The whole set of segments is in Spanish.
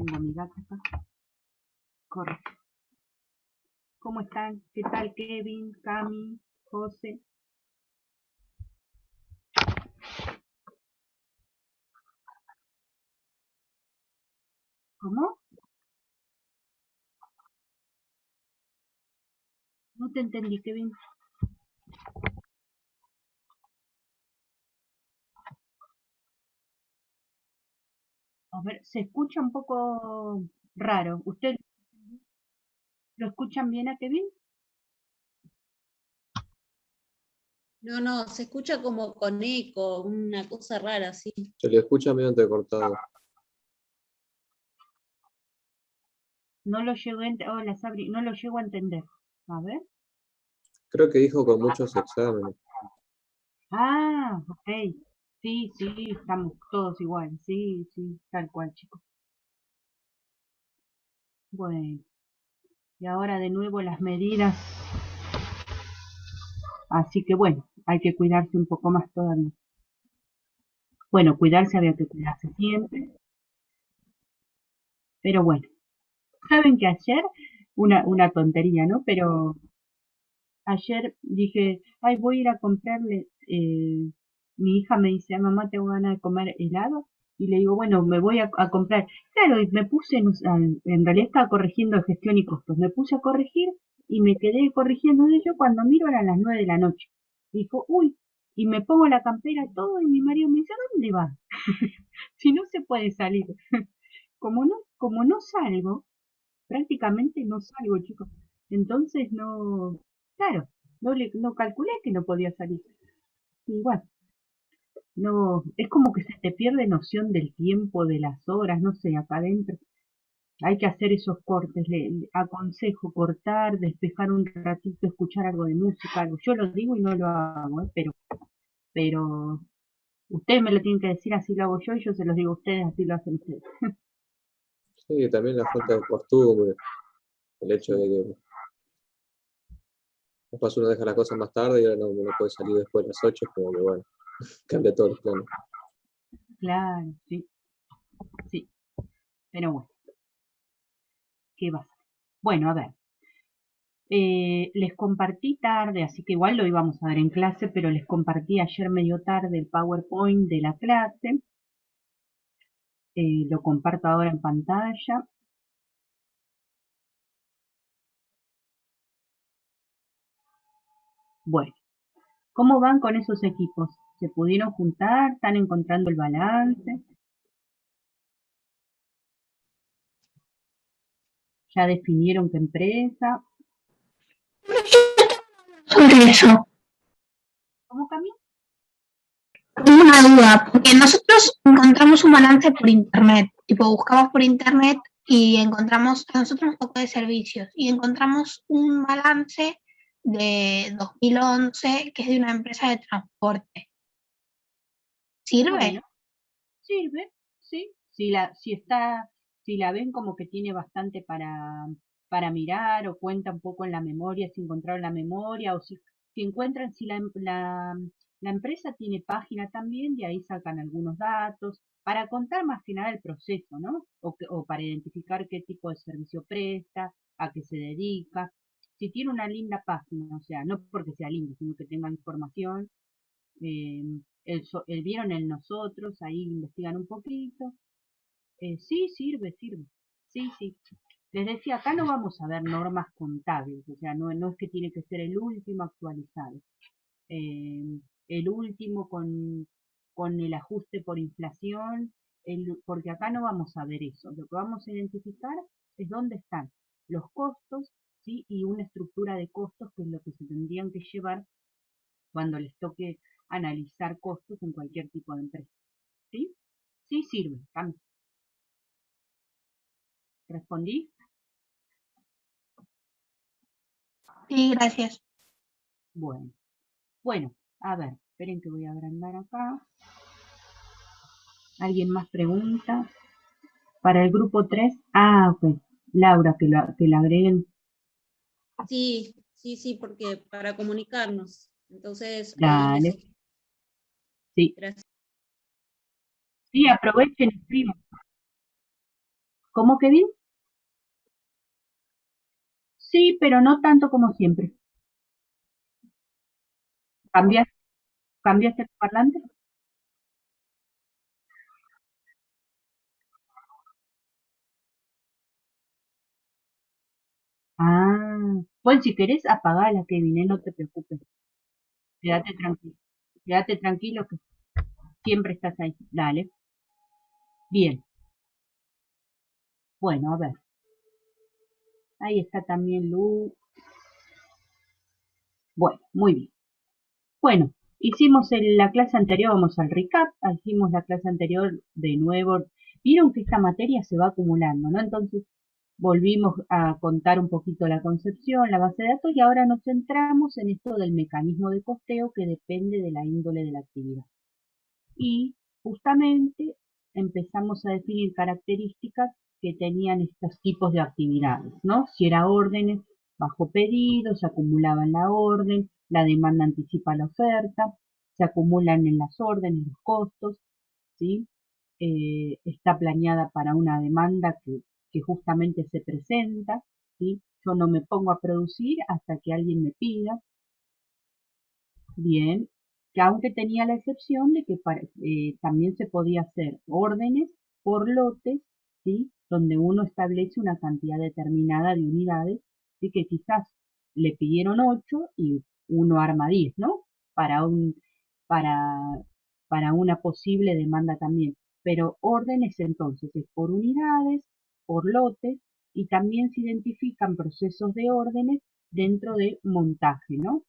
Tengo a mi gata acá. Corre. ¿Cómo están? ¿Qué tal Kevin, Cami, José? ¿Cómo? No te entendí, Kevin. A ver, se escucha un poco raro. ¿Usted lo escuchan bien a Kevin? No, se escucha como con eco, una cosa rara, sí. Se le escucha medio entrecortado. No lo llego a entender. Hola, Sabri, no lo llego a entender. A ver. Creo que dijo con muchos exámenes. Ah, ok. Sí, estamos todos iguales. Sí, tal cual, chicos. Bueno, y ahora de nuevo las medidas. Así que bueno, hay que cuidarse un poco más todavía. Bueno, cuidarse había que cuidarse siempre. Pero bueno, saben que ayer, una tontería, ¿no? Pero ayer dije, ay, voy a ir a comprarle, mi hija me dice, mamá, tengo ganas de comer helado, y le digo, bueno, me voy a comprar. Claro, y me puse, en realidad estaba corrigiendo gestión y costos, me puse a corregir y me quedé corrigiendo de ello cuando miro eran las 9 de la noche. Dijo, uy, y me pongo la campera y todo, y mi marido me dice, ¿a dónde vas? Si no se puede salir. Como no salgo, prácticamente no salgo, chicos. Entonces no, claro, no calculé que no podía salir. Y bueno, no, es como que se te pierde noción del tiempo, de las horas, no sé, acá adentro. Hay que hacer esos cortes, le aconsejo cortar, despejar un ratito, escuchar algo de música, algo. Yo lo digo y no lo hago, pero ustedes me lo tienen que decir, así lo hago yo, y yo se los digo a ustedes, así lo hacen ustedes. Sí, también la falta de costumbre. El hecho de que después uno deja las cosas más tarde y ahora no puede salir después de las 8, es como que bueno, cambia todos los planes. Claro, sí, pero bueno, ¿qué va a ser? Bueno, a ver, les compartí tarde, así que igual lo íbamos a ver en clase, pero les compartí ayer medio tarde el PowerPoint de la clase. Lo comparto ahora en pantalla. Bueno, ¿cómo van con esos equipos? ¿Se pudieron juntar? ¿Están encontrando el balance? ¿Ya definieron qué empresa? Sobre eso, ¿Cómo camina? tengo una duda, porque nosotros encontramos un balance por internet, tipo buscamos por internet y encontramos, a nosotros nos tocó de servicios, y encontramos un balance de 2011 que es de una empresa de transporte. Bueno, ¿Sirve? sirve, sí. Si la ven como que tiene bastante para mirar o cuenta un poco en la memoria, si encontraron la memoria o si encuentran, si la empresa tiene página también, de ahí sacan algunos datos para contar más que nada el proceso, ¿no? O para identificar qué tipo de servicio presta, a qué se dedica. Si tiene una linda página, o sea, no porque sea linda, sino que tenga información, eh, vieron el nosotros, ahí investigan un poquito. Sí, sirve. Sí. Les decía, acá no vamos a ver normas contables, o sea, no es que tiene que ser el último actualizado. Eh, el último con el ajuste por inflación, porque acá no vamos a ver eso. Lo que vamos a identificar es dónde están los costos, ¿sí? Y una estructura de costos que es lo que se tendrían que llevar cuando les toque analizar costos en cualquier tipo de empresa. ¿Sí? Sí sirve. Cami. ¿Respondí? Sí, gracias. Bueno, a ver, esperen que voy a agrandar acá. ¿Alguien más pregunta? Para el grupo 3, ok. Laura, que la agreguen. Sí, porque para comunicarnos. Entonces, ahí Dale. les... Sí, Gracias. sí, aprovechen y escriban. ¿Cómo que bien? Sí, pero no tanto como siempre. ¿Cambias, cambiaste el parlante? Ah, bueno, si querés apagala, Kevin, no te preocupes. Quédate tranquilo. Quédate tranquilo que siempre estás ahí. Dale. Bien. Bueno, a ver. Ahí está también Lu. Bueno, muy bien. Bueno, hicimos en la clase anterior, vamos al recap, hicimos la clase anterior de nuevo. Vieron que esta materia se va acumulando, ¿no? Entonces volvimos a contar un poquito la concepción, la base de datos y ahora nos centramos en esto del mecanismo de costeo que depende de la índole de la actividad. Y justamente empezamos a definir características que tenían estos tipos de actividades, ¿no? Si era órdenes bajo pedido, se acumulaba en la orden, la demanda anticipa la oferta, se acumulan en las órdenes los costos, ¿sí? Está planeada para una demanda que justamente se presenta, ¿sí? Yo no me pongo a producir hasta que alguien me pida, bien, que aunque tenía la excepción de que también se podía hacer órdenes por lotes, ¿sí? Donde uno establece una cantidad determinada de unidades, y que quizás le pidieron 8 y uno arma 10, ¿no? Para un, para, para una posible demanda también. Pero órdenes entonces es por unidades, por lotes, y también se identifican procesos de órdenes dentro de montaje, ¿no?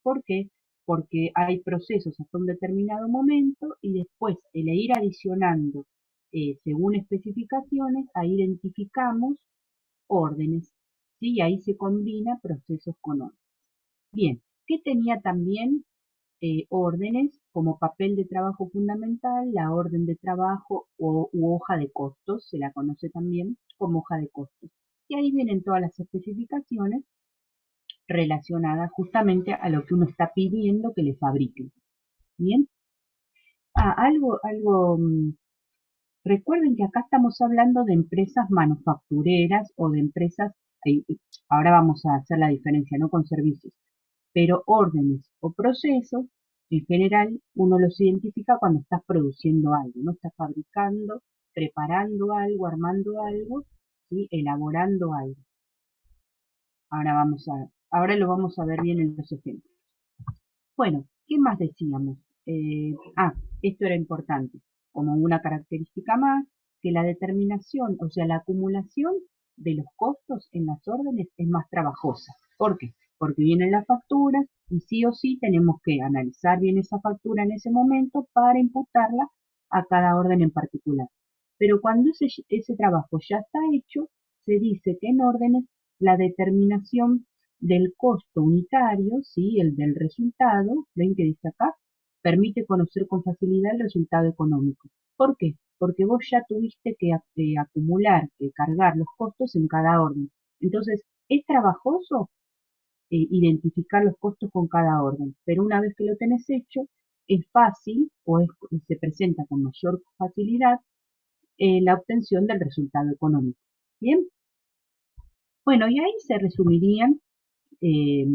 ¿Por qué? Porque hay procesos hasta un determinado momento y después el ir adicionando según especificaciones, ahí identificamos órdenes, ¿sí? Y ahí se combina procesos con órdenes. Bien, ¿qué tenía también órdenes como papel de trabajo fundamental, la orden de trabajo u hoja de costos, se la conoce también como hoja de costos? Y ahí vienen todas las especificaciones relacionadas justamente a lo que uno está pidiendo que le fabriquen. Bien. Recuerden que acá estamos hablando de empresas manufactureras o de empresas, eh, ahora vamos a hacer la diferencia, no con servicios, pero órdenes o procesos, en general, uno los identifica cuando estás produciendo algo, ¿no? Estás fabricando, preparando algo, armando algo, ¿sí? Elaborando algo. Ahora lo vamos a ver bien en los ejemplos. Bueno, ¿qué más decíamos? Esto era importante, como una característica más, que la determinación, o sea, la acumulación de los costos en las órdenes es más trabajosa. ¿Por qué? Porque vienen las facturas y sí o sí tenemos que analizar bien esa factura en ese momento para imputarla a cada orden en particular. Pero cuando ese trabajo ya está hecho, se dice que en órdenes la determinación del costo unitario, ¿sí? El del resultado, ven que dice acá, permite conocer con facilidad el resultado económico. ¿Por qué? Porque vos ya tuviste que acumular, que cargar los costos en cada orden. Entonces, es trabajoso identificar los costos con cada orden, pero una vez que lo tenés hecho, es fácil se presenta con mayor facilidad la obtención del resultado económico. Bien, bueno, y ahí se resumirían eh,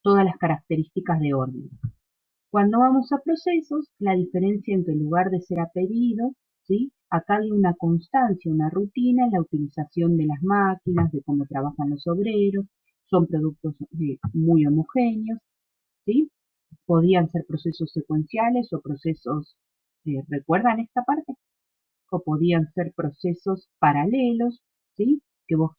todas las características de orden. Cuando vamos a procesos, la diferencia entre en lugar de ser a pedido, ¿sí? Acá hay una constancia, una rutina en la utilización de las máquinas, de cómo trabajan los obreros, son productos muy homogéneos, ¿sí? Podían ser procesos secuenciales o procesos, ¿recuerdan esta parte? O podían ser procesos paralelos, ¿sí? Que vos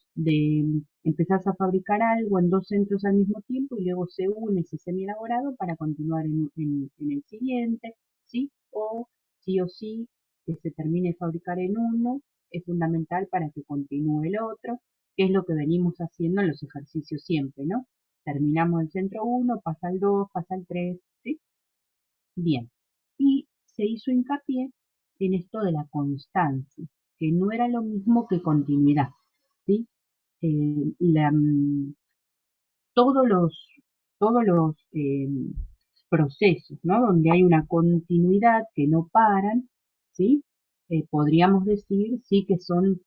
empezás a fabricar algo en dos centros al mismo tiempo y luego se une ese semi-elaborado para continuar en el siguiente, ¿sí? O sí, que se termine de fabricar en uno es fundamental para que continúe el otro, que es lo que venimos haciendo en los ejercicios siempre, ¿no? Terminamos el centro uno, pasa al 2, pasa al 3, ¿sí? Bien. Y se hizo hincapié en esto de la constancia, que no era lo mismo que continuidad, ¿sí? Eh, la, mm, todos los procesos, ¿no? Donde hay una continuidad que no paran, ¿sí? Podríamos decir sí que son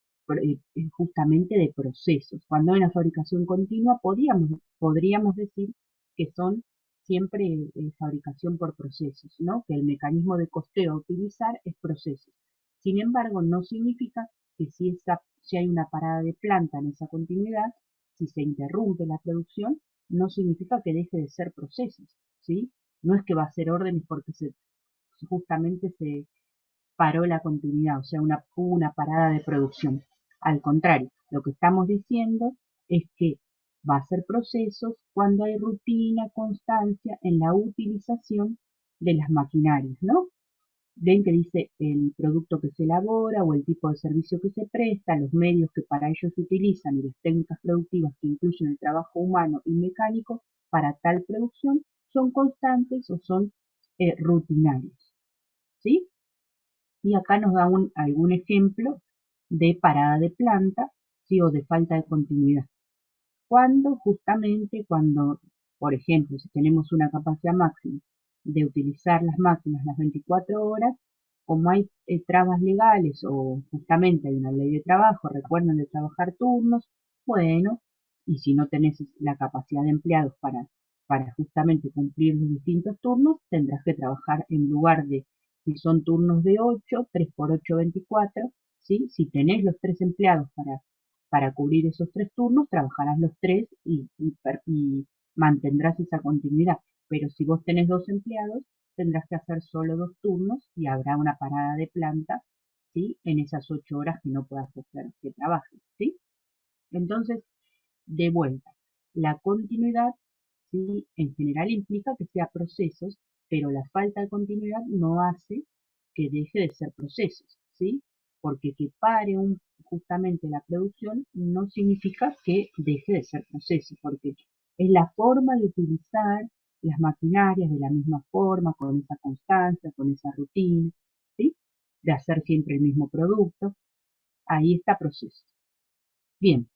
justamente de procesos. Cuando hay una fabricación continua, podríamos decir que son siempre fabricación por procesos, ¿no? Que el mecanismo de costeo a utilizar es procesos. Sin embargo, no significa que si hay una parada de planta en esa continuidad, si se interrumpe la producción, no significa que deje de ser procesos, ¿sí? No es que va a ser órdenes porque justamente se paró la continuidad, o sea, hubo una parada de producción. Al contrario, lo que estamos diciendo es que va a ser procesos cuando hay rutina, constancia en la utilización de las maquinarias, ¿no? Ven que dice el producto que se elabora o el tipo de servicio que se presta, los medios que para ello se utilizan y las técnicas productivas que incluyen el trabajo humano y mecánico para tal producción son constantes o son rutinarios, ¿sí? Y acá nos da algún ejemplo de parada de planta, ¿sí? O de falta de continuidad. Justamente cuando, por ejemplo, si tenemos una capacidad máxima de utilizar las máquinas las 24 horas, como hay trabas legales o justamente hay una ley de trabajo, recuerden de trabajar turnos, bueno, y si no tenés la capacidad de empleados para justamente cumplir los distintos turnos, tendrás que trabajar en lugar de, si son turnos de 8, 3 por 8, 24, ¿sí? Si tenés los 3 empleados para cubrir esos 3 turnos, trabajarás los 3 y mantendrás esa continuidad. Pero si vos tenés 2 empleados, tendrás que hacer solo 2 turnos y habrá una parada de planta, ¿sí? En esas 8 horas que no puedas hacer que trabajes, ¿sí? Entonces, de vuelta, la continuidad, ¿sí? En general implica que sea procesos, pero la falta de continuidad no hace que deje de ser procesos, ¿sí? Porque que pare justamente la producción no significa que deje de ser proceso, porque es la forma de utilizar las maquinarias de la misma forma, con esa constancia, con esa rutina, ¿sí? De hacer siempre el mismo producto. Ahí está proceso. Bien.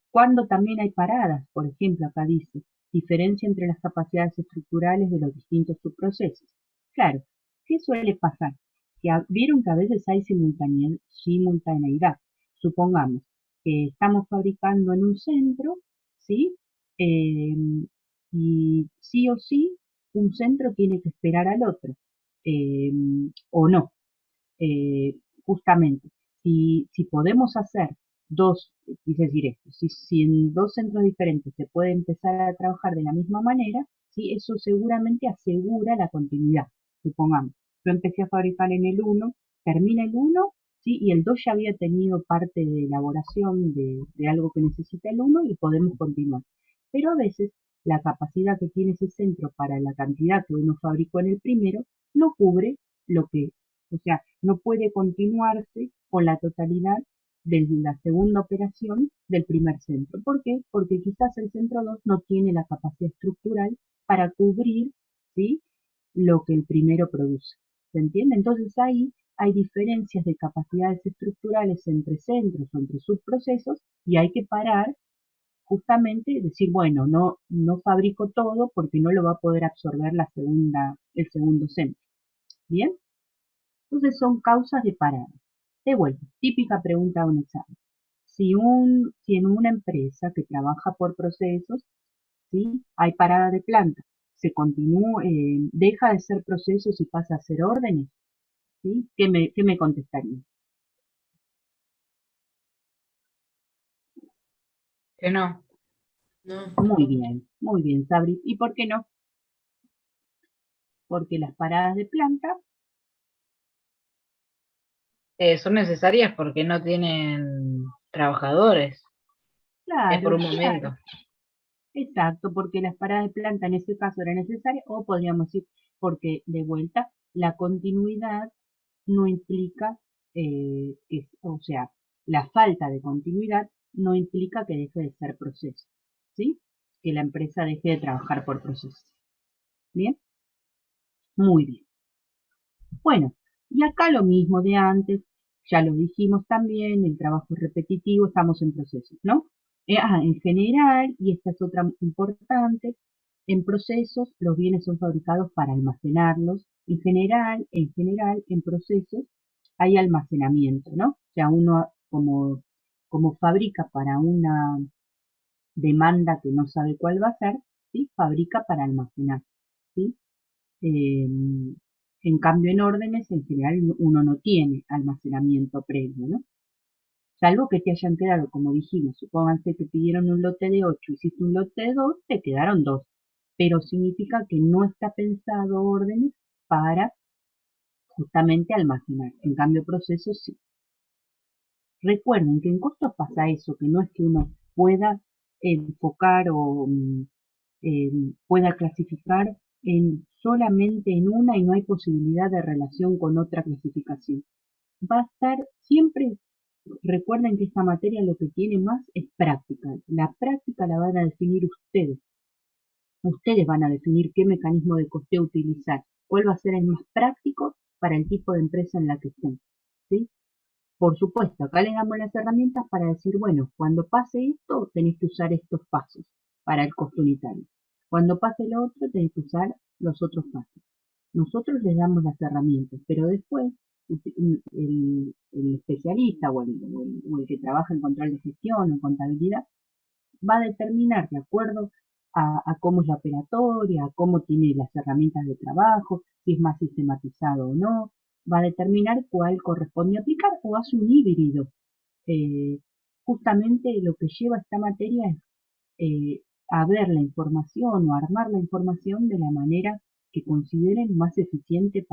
Cuando también hay paradas, por ejemplo, acá dice, diferencia entre las capacidades estructurales de los distintos subprocesos. Claro, ¿qué suele pasar? Vieron que a veces hay simultaneidad. Supongamos que estamos fabricando en un centro, ¿sí? Eh, y sí o sí, un centro tiene que esperar al otro, eh, o no. Justamente, si podemos hacer quise decir esto, si en 2 centros diferentes se puede empezar a trabajar de la misma manera, ¿sí? Eso seguramente asegura la continuidad. Supongamos, yo empecé a fabricar en el 1, termina el 1, ¿sí? Y el 2 ya había tenido parte de elaboración de algo que necesita el 1 y podemos continuar. Pero a veces la capacidad que tiene ese centro para la cantidad que uno fabricó en el primero no cubre o sea, no puede continuarse con la totalidad de la segunda operación del primer centro. ¿Por qué? Porque quizás el centro 2 no tiene la capacidad estructural para cubrir, ¿sí? Lo que el primero produce. ¿Se entiende? Entonces ahí hay diferencias de capacidades estructurales entre centros o entre subprocesos y hay que parar justamente decir, bueno, no fabrico todo porque no lo va a poder absorber el segundo centro. ¿Bien? Entonces son causas de parada. De vuelta, típica pregunta de un examen. Si en una empresa que trabaja por procesos, ¿sí? Hay parada de planta, deja de ser procesos y pasa a ser órdenes, ¿sí? ¿Qué me contestaría? Que no. No. Muy bien, Sabri. ¿Y por qué no? Porque las paradas de planta, Son necesarias porque no tienen trabajadores. Es por claro, un momento. exacto, porque las paradas de planta en ese caso eran necesarias, o podríamos decir, porque de vuelta, la continuidad no implica, o sea, la falta de continuidad no implica que deje de ser proceso, ¿sí? Que la empresa deje de trabajar por proceso. ¿Bien? Muy bien. Bueno, y acá lo mismo de antes, ya lo dijimos también, el trabajo es repetitivo, estamos en procesos, ¿no? En general, y esta es otra importante, en procesos los bienes son fabricados para almacenarlos. En general, en procesos hay almacenamiento, ¿no? O sea, uno como fabrica para una demanda que no sabe cuál va a ser, ¿sí? Fabrica para almacenar, ¿sí? En cambio, en órdenes, en general, uno no tiene almacenamiento previo, ¿no? Salvo que te hayan quedado, como dijimos, supónganse que pidieron un lote de 8, hiciste un lote de 2, te quedaron 2. Pero significa que no está pensado órdenes para justamente almacenar. En cambio, procesos sí. Recuerden que en costos pasa eso, que no es que uno pueda enfocar o pueda clasificar solamente en una y no hay posibilidad de relación con otra clasificación. Va a estar siempre, recuerden que esta materia lo que tiene más es práctica. La práctica la van a definir ustedes. Ustedes van a definir qué mecanismo de costeo utilizar, cuál va a ser el más práctico para el tipo de empresa en la que estén, ¿sí? Por supuesto, acá les damos las herramientas para decir, bueno, cuando pase esto, tenéis que usar estos pasos para el costo unitario. Cuando pase lo otro, tenéis que usar los otros pasos. Nosotros les damos las herramientas, pero después el especialista o el que trabaja en control de gestión o en contabilidad va a determinar de acuerdo a cómo es la operatoria, a cómo tiene las herramientas de trabajo, si es más sistematizado o no, va a determinar cuál corresponde aplicar o hace un híbrido. Eh, Justamente lo que lleva esta materia es a ver la información o armar la información de la manera que consideren más eficiente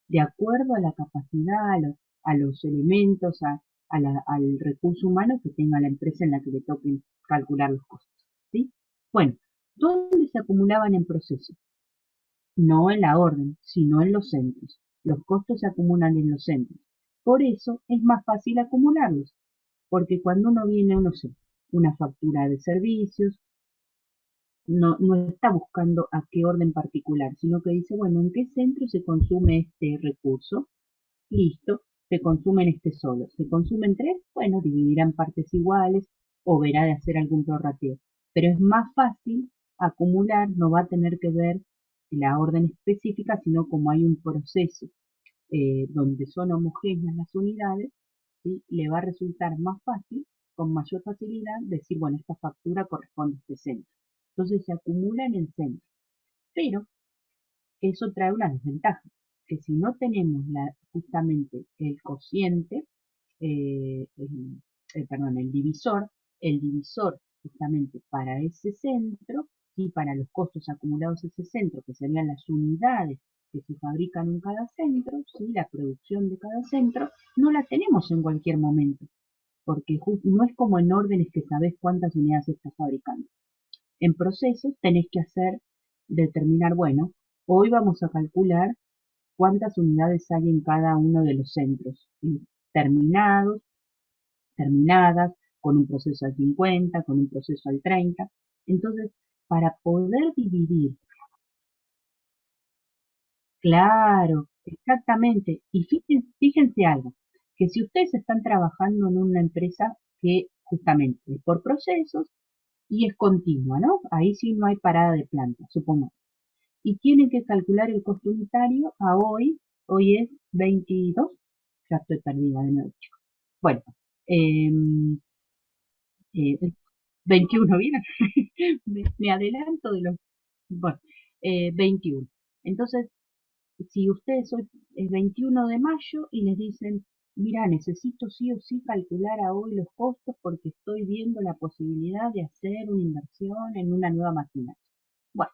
de acuerdo a la capacidad, a los elementos, al recurso humano que tenga la empresa en la que le toquen calcular los costos, ¿sí? Bueno, ¿dónde se acumulaban en proceso? No en la orden, sino en los centros. Los costos se acumulan en los centros. Por eso es más fácil acumularlos, porque cuando uno viene, no sé, una factura de servicios, no está buscando a qué orden particular, sino que dice, bueno, ¿en qué centro se consume este recurso? Listo, se consume en este solo. ¿Se consumen 3? Bueno, dividirá en partes iguales o verá de hacer algún prorrateo. Pero es más fácil acumular, no va a tener que ver la orden específica, sino como hay un proceso donde son homogéneas las unidades, ¿sí? Le va a resultar más fácil, con mayor facilidad, decir, bueno, esta factura corresponde a este centro. Entonces se acumula en el centro. Pero eso trae una desventaja, que si no tenemos justamente el cociente, perdón, el divisor justamente para ese centro y para los costos acumulados en ese centro, que serían las unidades que se fabrican en cada centro, ¿sí? La producción de cada centro, no la tenemos en cualquier momento, porque no es como en órdenes que sabés cuántas unidades estás fabricando. En procesos tenés que determinar, bueno, hoy vamos a calcular cuántas unidades hay en cada uno de los centros, terminados, terminadas, con un proceso al 50, con un proceso al 30. Entonces, para poder dividir, claro, exactamente, y fíjense algo, que si ustedes están trabajando en una empresa que justamente es por procesos y es continua, ¿no? Ahí sí no hay parada de planta, supongamos. Y tienen que calcular el costo unitario a hoy es 22, ya estoy perdida de nuevo, chicos. Bueno, em, 21, ¿vieron? Me adelanto de los, bueno, 21. Entonces, si ustedes hoy es 21 de mayo y les dicen, mira, necesito sí o sí calcular a hoy los costos porque estoy viendo la posibilidad de hacer una inversión en una nueva máquina. Bueno,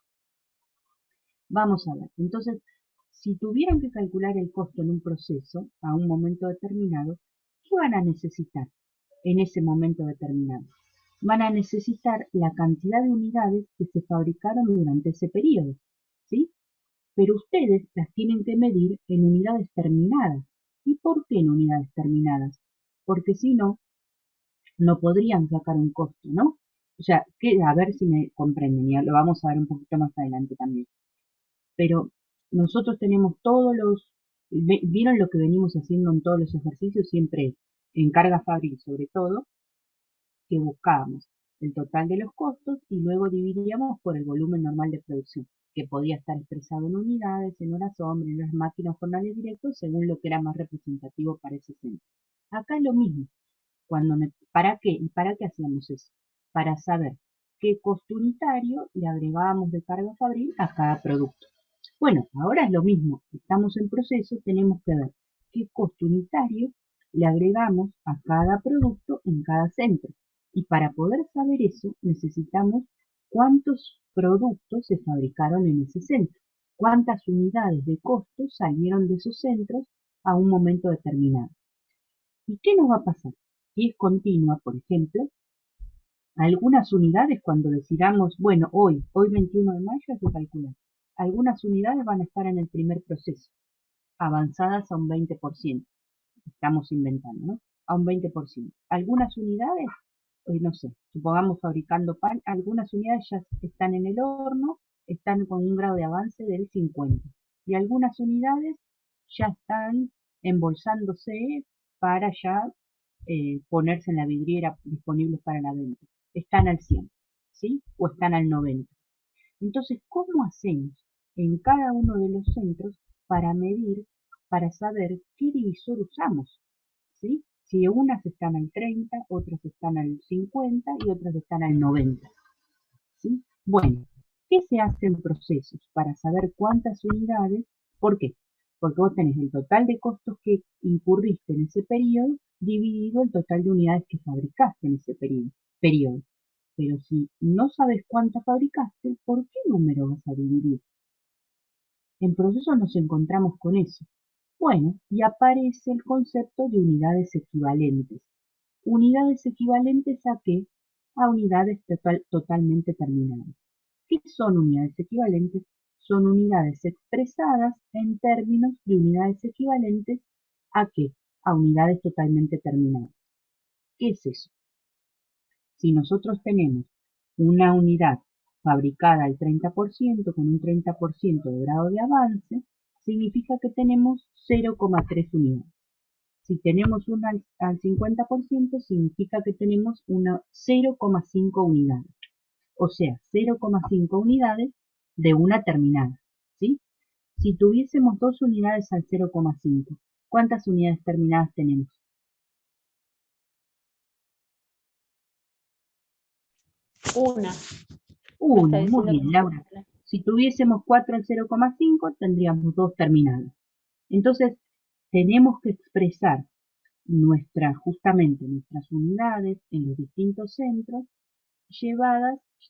vamos a ver. Entonces, si tuvieran que calcular el costo en un proceso a un momento determinado, ¿qué van a necesitar en ese momento determinado? Van a necesitar la cantidad de unidades que se fabricaron durante ese periodo, ¿sí? Pero ustedes las tienen que medir en unidades terminadas. ¿Y por qué en unidades terminadas? Porque si no, no podrían sacar un costo, ¿no? O sea, a ver si me comprenden, y lo vamos a ver un poquito más adelante también. Pero nosotros tenemos vieron lo que venimos haciendo en todos los ejercicios, siempre en carga fabril sobre todo, que buscábamos el total de los costos y luego dividíamos por el volumen normal de producción. que podía estar expresado en unidades, en horas hombre, en las máquinas jornales directos, según lo que era más representativo para ese centro. Acá es lo mismo. ¿Para qué? ¿Y para qué hacíamos eso? Para saber qué costo unitario le agregábamos de carga fabril a cada producto. Bueno, ahora es lo mismo. Estamos en proceso, tenemos que ver qué costo unitario le agregamos a cada producto en cada centro. Y para poder saber eso, necesitamos cuántos productos se fabricaron en ese centro, cuántas unidades de costo salieron de esos centros a un momento determinado. ¿Y qué nos va a pasar? Si es continua, por ejemplo, algunas unidades cuando decidamos, bueno, hoy 21 de mayo hay que calcular, algunas unidades van a estar en el primer proceso, avanzadas a un 20%, estamos inventando, ¿no? A un 20%. Algunas unidades, no sé, supongamos fabricando pan, algunas unidades ya están en el horno, están con un grado de avance del 50%, y algunas unidades ya están embolsándose para ya ponerse en la vidriera disponibles para la venta. Están al 100, ¿sí? O están al 90. Entonces, ¿cómo hacemos en cada uno de los centros para medir, para saber qué divisor usamos? ¿Sí? Si unas están al 30, otras están al 50 y otras están al 90. ¿Sí? Bueno, ¿qué se hace en procesos para saber cuántas unidades? ¿Por qué? Porque vos tenés el total de costos que incurriste en ese periodo dividido el total de unidades que fabricaste en ese periodo. Pero si no sabes cuántas fabricaste, ¿por qué número vas a dividir? En procesos nos encontramos con eso. Bueno, y aparece el concepto de unidades equivalentes. ¿Unidades equivalentes a qué? A unidades totalmente terminadas. ¿Qué son unidades equivalentes? Son unidades expresadas en términos de unidades equivalentes ¿a qué? A unidades totalmente terminadas. ¿Qué es eso? Si nosotros tenemos una unidad fabricada al 30% con un 30% de grado de avance, significa que tenemos 0,3 unidades. Si tenemos una al 50%, significa que tenemos una 0,5 unidades. O sea, 0,5 unidades de una terminada, ¿sí? Si tuviésemos dos unidades al 0,5, ¿cuántas unidades terminadas tenemos? Una. Una, muy bien, Laura. Si tuviésemos 4 al 0,5, tendríamos dos terminadas. Entonces, tenemos que expresar justamente nuestras unidades en los distintos centros,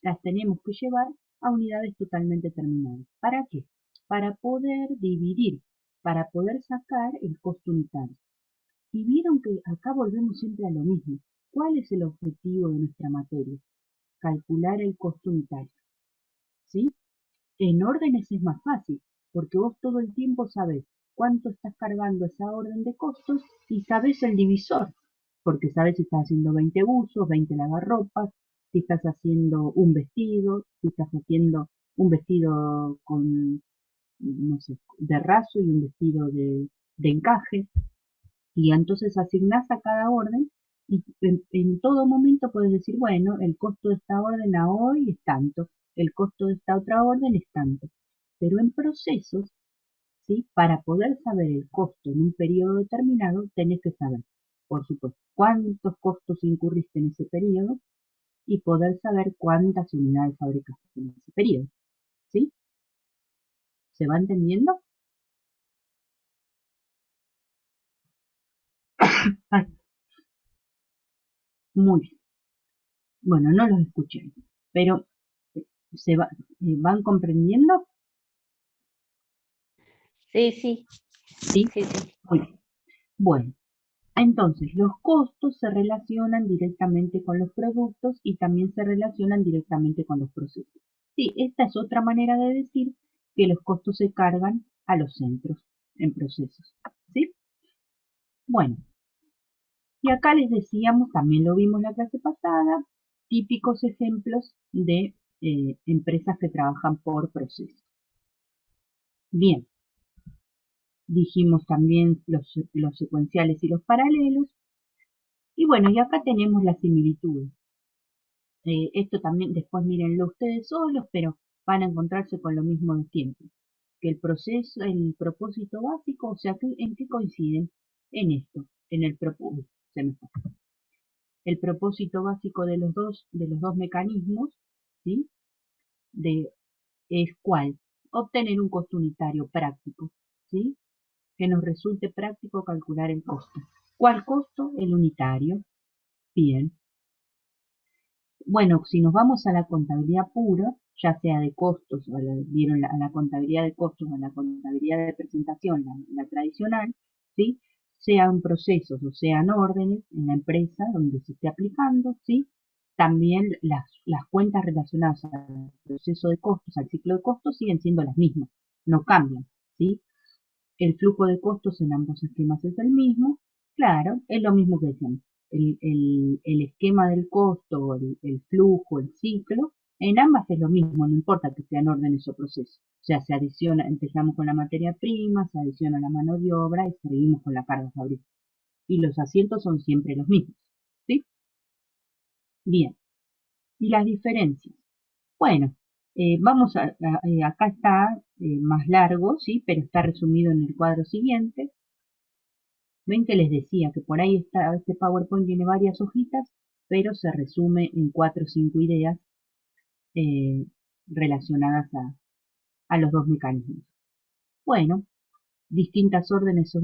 las tenemos que llevar a unidades totalmente terminadas. ¿Para qué? Para poder dividir, para poder sacar el costo unitario. Y vieron que acá volvemos siempre a lo mismo. ¿Cuál es el objetivo de nuestra materia? Calcular el costo unitario. ¿Sí? En órdenes es más fácil, porque vos todo el tiempo sabés cuánto estás cargando esa orden de costos y sabés el divisor, porque sabés si estás haciendo 20 buzos, 20 lavarropas, si estás haciendo un vestido, si estás haciendo un vestido con, no sé, de raso y un vestido de encaje, y entonces asignás a cada orden y en todo momento puedes decir, bueno, el costo de esta orden a hoy es tanto, el costo de esta otra orden es tanto. Pero en procesos, ¿sí? Para poder saber el costo en un periodo determinado, tenés que saber, por supuesto, cuántos costos incurriste en ese periodo y poder saber cuántas unidades fabricaste en ese periodo. ¿Sí? ¿Se va entendiendo? Ay, muy bien. Bueno, no los escuché, pero ¿van comprendiendo? Sí, sí, ¿Sí? sí, sí. Muy bien. Bueno, entonces los costos se relacionan directamente con los productos y también se relacionan directamente con los procesos. Sí, esta es otra manera de decir que los costos se cargan a los centros en procesos. ¿Sí? Bueno, y acá les decíamos, también lo vimos en la clase pasada, típicos ejemplos de empresas que trabajan por procesos. Bien, dijimos también los secuenciales y los paralelos. Y bueno, y acá tenemos las similitudes. Esto también después mírenlo ustedes solos, pero van a encontrarse con lo mismo de siempre. Que el propósito básico, o sea, ¿en qué coinciden? En esto, en el propósito. El propósito básico de los dos mecanismos, ¿sí? Es ¿cuál? Obtener un costo unitario práctico, ¿sí? Que nos resulte práctico calcular el costo. ¿Cuál costo? El unitario. Bien. Bueno, si nos vamos a la contabilidad pura, ya sea de costos, vieron a la contabilidad de costos o a la contabilidad de presentación, la tradicional, ¿sí? Sean procesos o sean órdenes en la empresa donde se esté aplicando, ¿sí? También las cuentas relacionadas al proceso de costos, al ciclo de costos, siguen siendo las mismas, no cambian, ¿sí? El flujo de costos en ambos esquemas es el mismo, claro, es lo mismo que decíamos. El esquema del costo, el flujo, el ciclo, en ambas es lo mismo, no importa que sean órdenes o procesos. O sea, se adiciona, empezamos con la materia prima, se adiciona la mano de obra y seguimos con la carga fabril. Y los asientos son siempre los mismos, ¿sí? Bien. ¿Y las diferencias? Bueno, acá está más largo, ¿sí? Pero está resumido en el cuadro siguiente. Ven que les decía que por ahí este PowerPoint tiene varias hojitas, pero se resume en 4 o 5 ideas eh, relacionadas a los dos mecanismos. Bueno, distintas órdenes son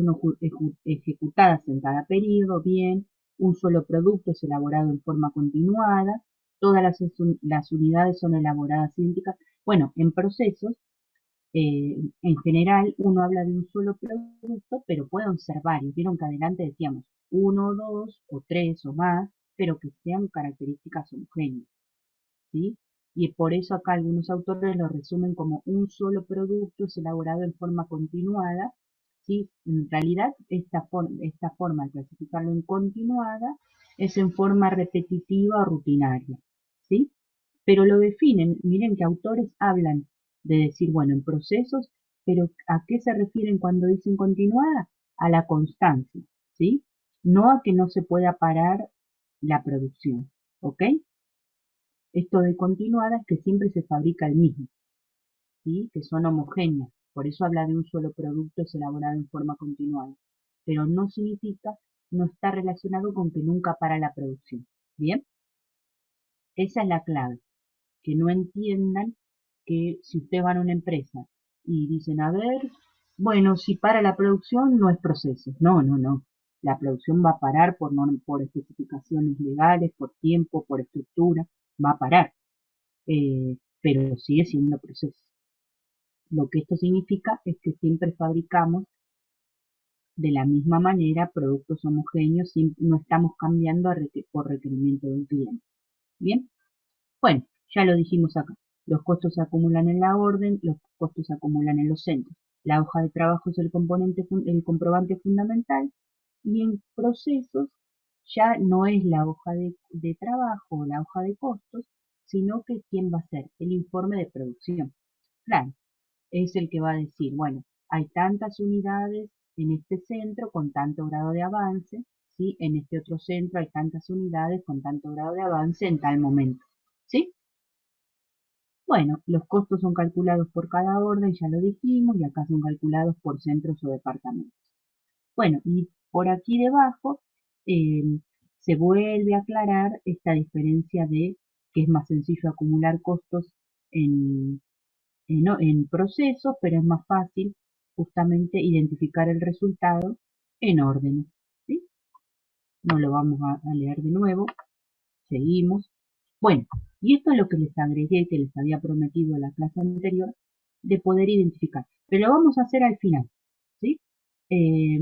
ejecutadas en cada periodo, bien, un solo producto es elaborado en forma continuada, todas las unidades son elaboradas idénticas. Bueno, en procesos en general uno habla de un solo producto, pero pueden ser varios. Vieron que adelante decíamos uno, dos o tres o más, pero que sean características homogéneas, ¿sí? Y por eso acá algunos autores lo resumen como un solo producto es elaborado en forma continuada, ¿sí? En realidad esta forma de clasificarlo en continuada es en forma repetitiva o rutinaria, ¿sí? Pero lo definen, miren que autores hablan de decir, bueno, en procesos, pero ¿a qué se refieren cuando dicen continuada? A la constancia, ¿sí? No a que no se pueda parar la producción, ¿ok? Esto de continuada es que siempre se fabrica el mismo, ¿sí? Que son homogéneas, por eso habla de un solo producto es elaborado en forma continuada, pero no significa, no está relacionado con que nunca para la producción, ¿bien? Esa es la clave. Que no entiendan que si ustedes van a una empresa y dicen, a ver, bueno, si para la producción no es proceso. No, no, no. La producción va a parar por especificaciones legales, por tiempo, por estructura, va a parar. Pero sigue siendo proceso. Lo que esto significa es que siempre fabricamos de la misma manera productos homogéneos, no estamos cambiando por requerimiento de un cliente. Bien, bueno, ya lo dijimos acá. Los costos se acumulan en la orden, los costos se acumulan en los centros. La hoja de trabajo es el comprobante fundamental y en procesos ya no es la hoja de trabajo o la hoja de costos, sino que quién va a ser el informe de producción. Claro, es el que va a decir, bueno, hay tantas unidades en este centro con tanto grado de avance, ¿sí? En este otro centro hay tantas unidades con tanto grado de avance en tal momento, ¿sí? Bueno, los costos son calculados por cada orden, ya lo dijimos, y acá son calculados por centros o departamentos. Bueno, y por aquí debajo eh, se vuelve a aclarar esta diferencia de que es más sencillo acumular costos en procesos, pero es más fácil justamente identificar el resultado en órdenes, ¿sí? No lo vamos a leer de nuevo, seguimos. Bueno, y esto es lo que les agregué, que les había prometido en la clase anterior, de poder identificar. Pero lo vamos a hacer al final, ¿sí? Eh,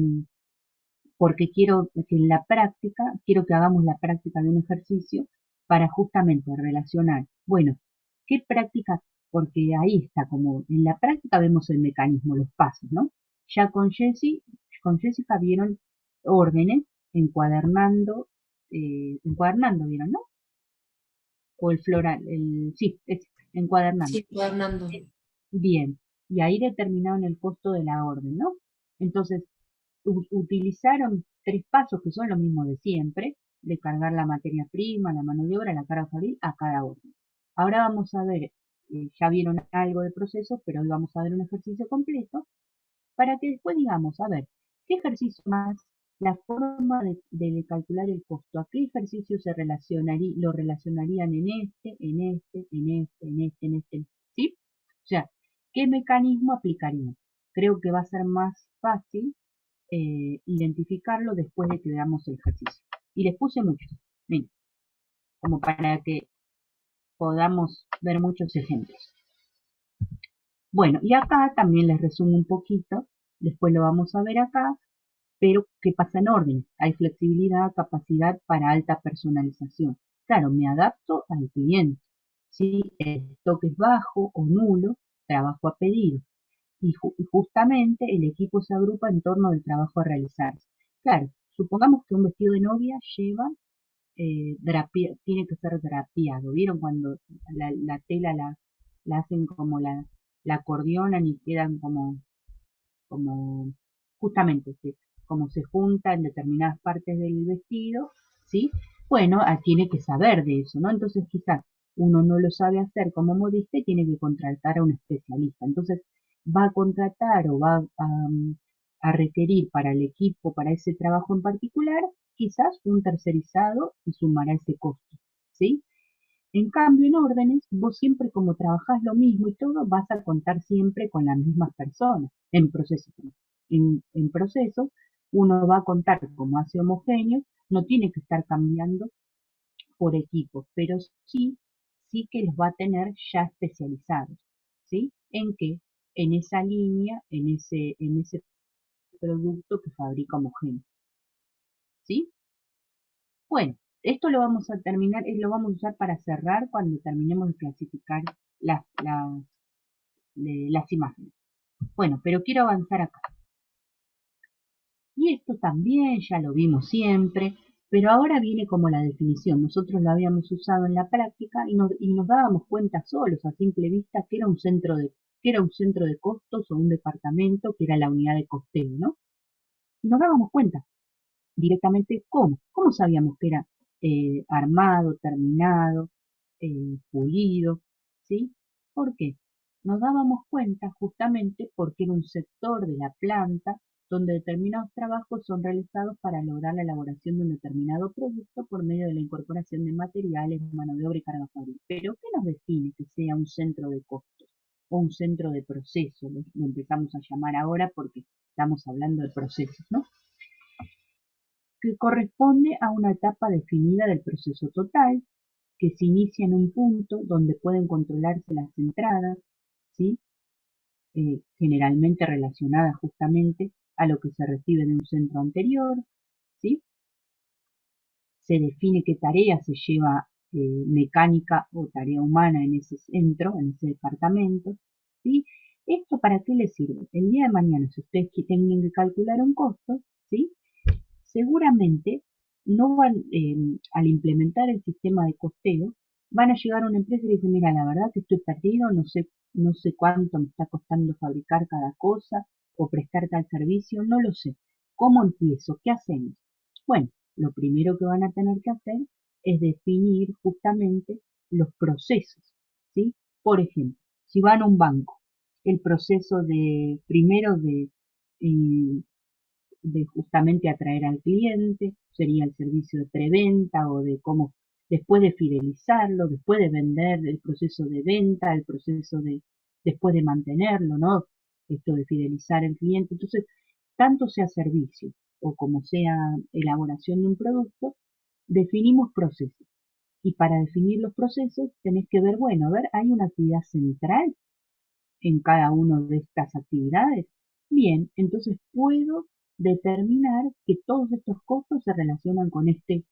porque quiero que en la práctica, quiero que hagamos la práctica de un ejercicio para justamente relacionar, bueno, ¿qué práctica? Porque ahí está, como en la práctica vemos el mecanismo, los pasos, ¿no? Ya con Jessica vieron órdenes, encuadernando, ¿vieron, no? O el floral, sí, es encuadernando. Sí, Fernando. Bien, y ahí determinaron el costo de la orden, ¿no? Entonces, utilizaron 3 pasos que son lo mismo de siempre, de cargar la materia prima, la mano de obra, la carga fabril a cada orden. Ahora vamos a ver ya vieron algo de procesos, pero hoy vamos a ver un ejercicio completo para que después digamos, a ver, ¿qué ejercicio más? La forma de calcular el costo, ¿a qué ejercicio lo relacionarían en este, en este, en este, en este, en este? ¿Sí? O sea, ¿qué mecanismo aplicarían? Creo que va a ser más fácil identificarlo después de que veamos el ejercicio. Y les puse muchos, miren, como para que podamos ver muchos ejemplos. Bueno, y acá también les resumo un poquito, después lo vamos a ver acá, pero ¿qué pasa en orden? Hay flexibilidad, capacidad para alta personalización. Claro, me adapto al cliente. Si el stock es bajo o nulo, trabajo a pedido. Y justamente el equipo se agrupa en torno del trabajo a realizarse. Claro, supongamos que un vestido de novia lleva tiene que ser drapeado. ¿Vieron cuando la tela la hacen como la acordeonan y quedan como justamente como se juntan determinadas partes del vestido, ¿sí? Bueno, tiene que saber de eso, ¿no? Entonces quizás uno no lo sabe hacer como modista y tiene que contratar a un especialista. Entonces va a contratar o va a requerir para el equipo, para ese trabajo en particular, quizás un tercerizado y sumará ese costo, ¿sí? En cambio, en órdenes, vos siempre como trabajás lo mismo y todo, vas a contar siempre con las mismas personas. En procesos, en procesos, uno va a contar como hace homogéneo, no tiene que estar cambiando por equipos, pero sí que los va a tener ya especializados, ¿sí? ¿En qué? En esa línea, en ese producto que fabrica homogéneo, ¿sí? Bueno, esto lo vamos a terminar, lo vamos a usar para cerrar cuando terminemos de clasificar las imágenes. Bueno, pero quiero avanzar acá. Y esto también ya lo vimos siempre, pero ahora viene como la definición. Nosotros lo habíamos usado en la práctica y nos dábamos cuenta solos, a simple vista, que era un centro de costos o un departamento, que era la unidad de costeo, ¿no? Y nos dábamos cuenta directamente cómo sabíamos que era armado, terminado, pulido, ¿sí? ¿Por qué? Nos dábamos cuenta justamente porque era un sector de la planta donde determinados trabajos son realizados para lograr la elaboración de un determinado producto por medio de la incorporación de materiales, mano de obra y carga fabril. Pero ¿qué nos define que sea un centro de costos o un centro de proceso? Lo empezamos a llamar ahora porque estamos hablando de procesos, ¿no? Que corresponde a una etapa definida del proceso total, que se inicia en un punto donde pueden controlarse las entradas, ¿sí? Generalmente relacionadas justamente a lo que se recibe de un centro anterior, ¿sí? Se define qué tarea se lleva mecánica o tarea humana en ese centro, en ese departamento, ¿sí? ¿Esto para qué les sirve? El día de mañana, si ustedes tienen que calcular un costo, ¿sí? Seguramente no van, al implementar el sistema de costeo, van a llegar a una empresa y dicen, mira, la verdad que estoy perdido, no sé cuánto me está costando fabricar cada cosa o prestar tal servicio, no lo sé. ¿Cómo empiezo? ¿Qué hacemos? Bueno, lo primero que van a tener que hacer es definir justamente los procesos, ¿sí? Por ejemplo, si van a un banco, el proceso primero de justamente atraer al cliente, sería el servicio de preventa o de cómo, después de fidelizarlo, después de vender, el proceso de venta, el proceso después de mantenerlo, ¿no? Esto de fidelizar al cliente. Entonces, tanto sea servicio o como sea elaboración de un producto, definimos procesos. Y para definir los procesos tenés que ver, bueno, a ver, hay una actividad central en cada una de estas actividades. Bien, entonces puedo determinar que todos estos costos se relacionan con este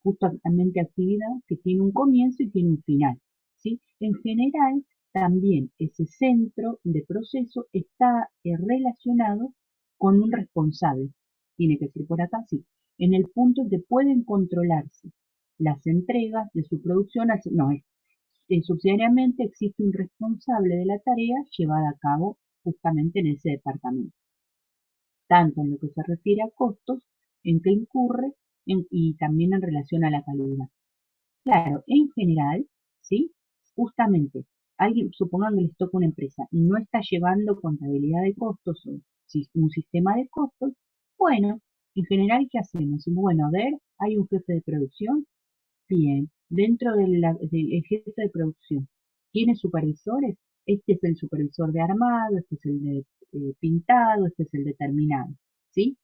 justamente actividad que tiene un comienzo y tiene un final, ¿sí? En general, también ese centro de proceso está relacionado con un responsable. Tiene que ser por acá, sí. En el punto en que pueden controlarse las entregas de su producción, no, subsidiariamente existe un responsable de la tarea llevada a cabo justamente en ese departamento, tanto en lo que se refiere a costos, en que incurre y también en relación a la calidad. Claro, en general, ¿sí? justamente, alguien, supongan que les toca una empresa y no está llevando contabilidad de costos o un sistema de costos, bueno, en general, ¿qué hacemos? Decimos, bueno, a ver, hay un jefe de producción, bien, dentro del jefe de producción, ¿tiene supervisores? Este es el supervisor de armado, este es el de pintado, este es el de terminado, ¿sí?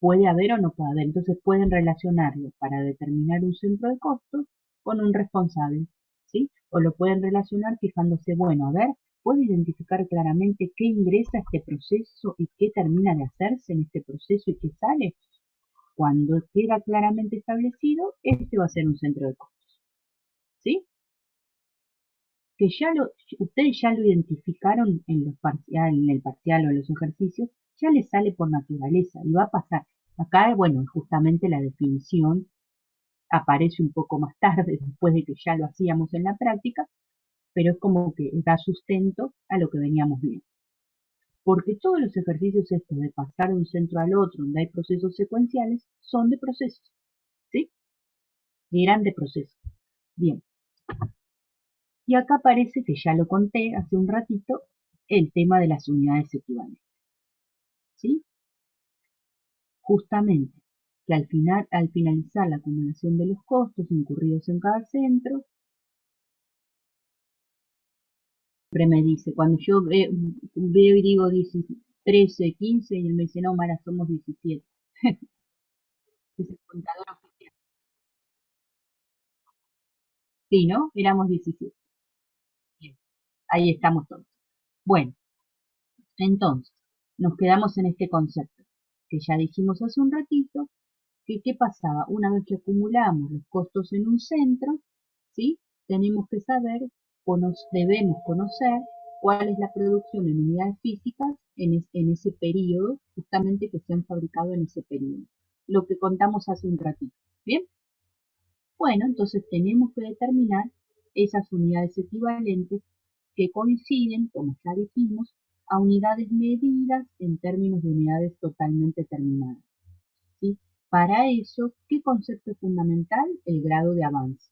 Puede haber o no puede haber, entonces pueden relacionarlo para determinar un centro de costos con un responsable, ¿sí? O lo pueden relacionar fijándose, bueno, a ver, ¿puedo identificar claramente qué ingresa a este proceso y qué termina de hacerse en este proceso y qué sale? Cuando queda claramente establecido, este va a ser un centro de costos, ¿sí? Que ustedes ya lo identificaron en en el parcial o en los ejercicios, ya les sale por naturaleza y va a pasar. Acá, bueno, justamente la definición aparece un poco más tarde, después de que ya lo hacíamos en la práctica, pero es como que da sustento a lo que veníamos viendo. Porque todos los ejercicios estos de pasar de un centro al otro, donde hay procesos secuenciales, son de procesos, ¿sí? Y eran de procesos. Bien. Y acá parece que ya lo conté hace un ratito, el tema de las unidades equivalentes, ¿sí? Justamente, que al finalizar la acumulación de los costos incurridos en cada centro, siempre me dice, cuando yo veo y digo 13, 15, y él me dice, no, Mara, somos 17. Es el contador oficial. Sí, ¿no? Éramos 17. Bien, ahí estamos todos. Bueno, entonces, nos quedamos en este concepto, que ya dijimos hace un ratito, que qué pasaba. Una vez que acumulamos los costos en un centro, ¿sí? Tenemos que saber, debemos conocer cuál es la producción en unidades físicas en ese periodo, justamente que se han fabricado en ese periodo. Lo que contamos hace un ratito. ¿Bien? Bueno, entonces tenemos que determinar esas unidades equivalentes que coinciden, como ya dijimos, a unidades medidas en términos de unidades totalmente terminadas, ¿sí? Para eso, ¿qué concepto es fundamental? El grado de avance.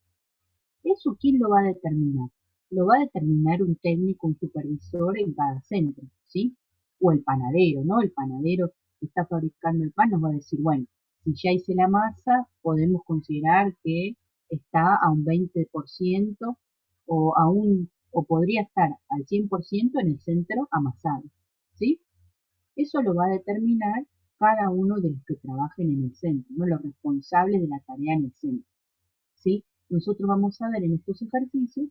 ¿Eso quién lo va a determinar? Lo va a determinar un técnico, un supervisor en cada centro, ¿sí? O el panadero, ¿no? El panadero que está fabricando el pan nos va a decir, bueno, si ya hice la masa, podemos considerar que está a un 20% o podría estar al 100% en el centro amasado, ¿sí? Eso lo va a determinar cada uno de los que trabajen en el centro, ¿no? Los responsables de la tarea en el centro, ¿sí? Nosotros vamos a ver en estos ejercicios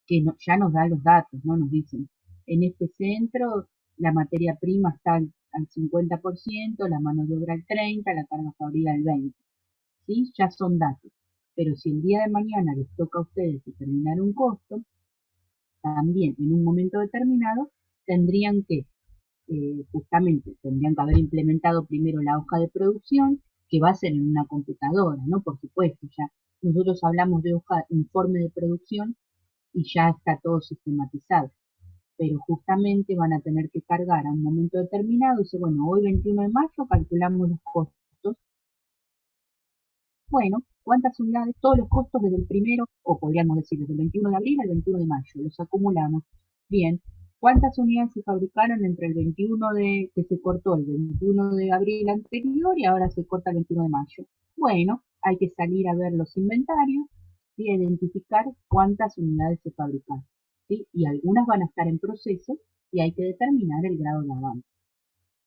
que ya nos da los datos, ¿no? Nos dicen, en este centro la materia prima está al 50%, la mano de obra al 30%, la carga fabril al 20%, ¿sí? Ya son datos. Pero si el día de mañana les toca a ustedes determinar un costo, también en un momento determinado tendrían que justamente tendrían que haber implementado primero la hoja de producción, que va a ser en una computadora, ¿no? Por supuesto, ya nosotros hablamos de hoja, informe de producción y ya está todo sistematizado, pero justamente van a tener que cargar a un momento determinado, dice, bueno, hoy 21 de mayo calculamos los costos, bueno, ¿cuántas unidades? Todos los costos desde el primero, o podríamos decir desde el 21 de abril al 21 de mayo, los acumulamos. Bien, ¿cuántas unidades se fabricaron entre el 21 que se cortó el 21 de abril anterior y ahora se corta el 21 de mayo? Bueno, hay que salir a ver los inventarios y identificar cuántas unidades se fabricaron, ¿sí? Y algunas van a estar en proceso y hay que determinar el grado de avance.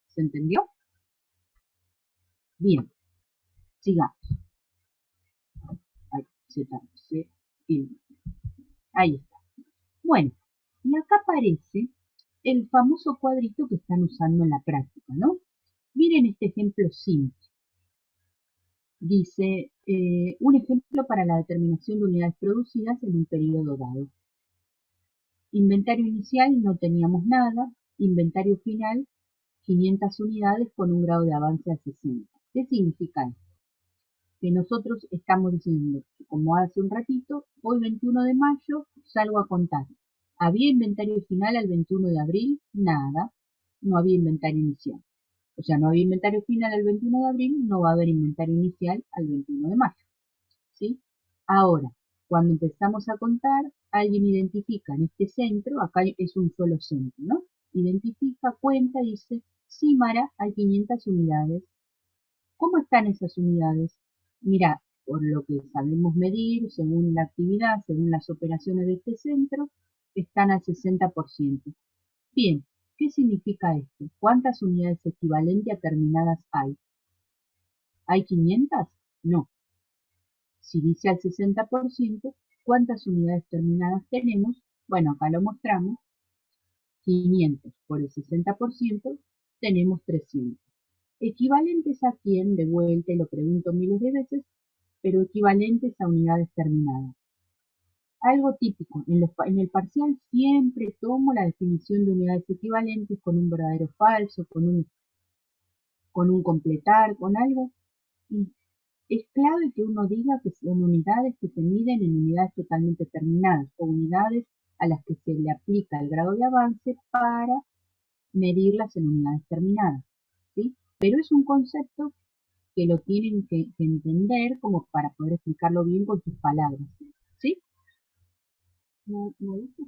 ¿Se entendió? Bien, sigamos. Ahí está. Bueno, y acá aparece el famoso cuadrito que están usando en la práctica, ¿no? Miren este ejemplo simple. Dice, un ejemplo para la determinación de unidades producidas en un periodo dado. Inventario inicial no teníamos nada, inventario final 500 unidades con un grado de avance a 60. ¿Qué significa esto? Que nosotros estamos diciendo, como hace un ratito, hoy 21 de mayo salgo a contar. ¿Había inventario final al 21 de abril? Nada, no había inventario inicial. O sea, no había inventario final al 21 de abril, no va a haber inventario inicial al 21 de mayo. ¿Sí? Ahora, Cuando empezamos a contar, alguien identifica en este centro, acá es un solo centro, ¿no? Identifica, cuenta, dice, sí, Mara, hay 500 unidades. ¿Cómo están esas unidades? Mira, por lo que sabemos medir, según la actividad, según las operaciones de este centro, están al 60%. Bien, ¿qué significa esto? ¿Cuántas unidades equivalentes a terminadas hay? ¿Hay 500? No. Si dice al 60%, ¿cuántas unidades terminadas tenemos? Bueno, acá lo mostramos. 500 por el 60% tenemos 300. ¿Equivalentes a quién? De vuelta, lo pregunto miles de veces, pero equivalentes a unidades terminadas. Algo típico, en el parcial siempre tomo la definición de unidades equivalentes con un verdadero falso, con un completar, con algo. Y es clave que uno diga que son unidades que se miden en unidades totalmente terminadas o unidades a las que se le aplica el grado de avance para medirlas en unidades terminadas, ¿sí? Pero es un concepto que lo tienen que entender como para poder explicarlo bien con sus palabras, ¿sí? ¿No dice?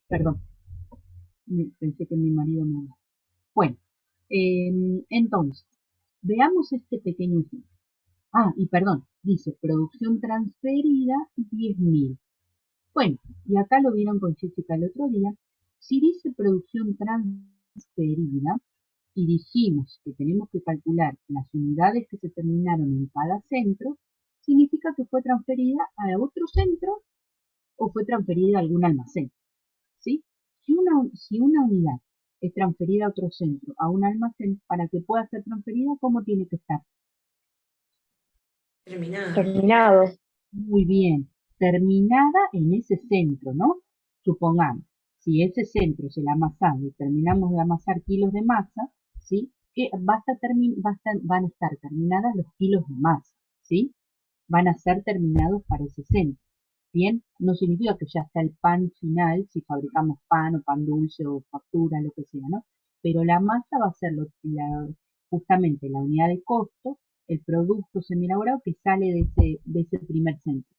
Perdón, pensé que mi marido no. Bueno, entonces, veamos este pequeño ejemplo. Ah, y perdón, dice producción transferida 10.000. Bueno, y acá lo vieron con Jessica el otro día. Si dice producción transferida y dijimos que tenemos que calcular las unidades que se terminaron en cada centro, significa que fue transferida a otro centro o fue transferida a algún almacén, ¿sí? Si una unidad es transferida a otro centro, a un almacén, para que pueda ser transferida, ¿cómo tiene que estar? Terminado. Muy bien, terminada en ese centro, ¿no? Supongamos, si ese centro es el amasado y terminamos de amasar kilos de masa, ¿sí? Que van a estar terminadas los kilos de masa, ¿sí? Van a ser terminados para ese centro. Bien, no significa que ya está el pan final, si fabricamos pan o pan dulce o factura, lo que sea, ¿no? Pero la masa va a ser justamente la unidad de costo, el producto semielaborado que sale de ese primer centro.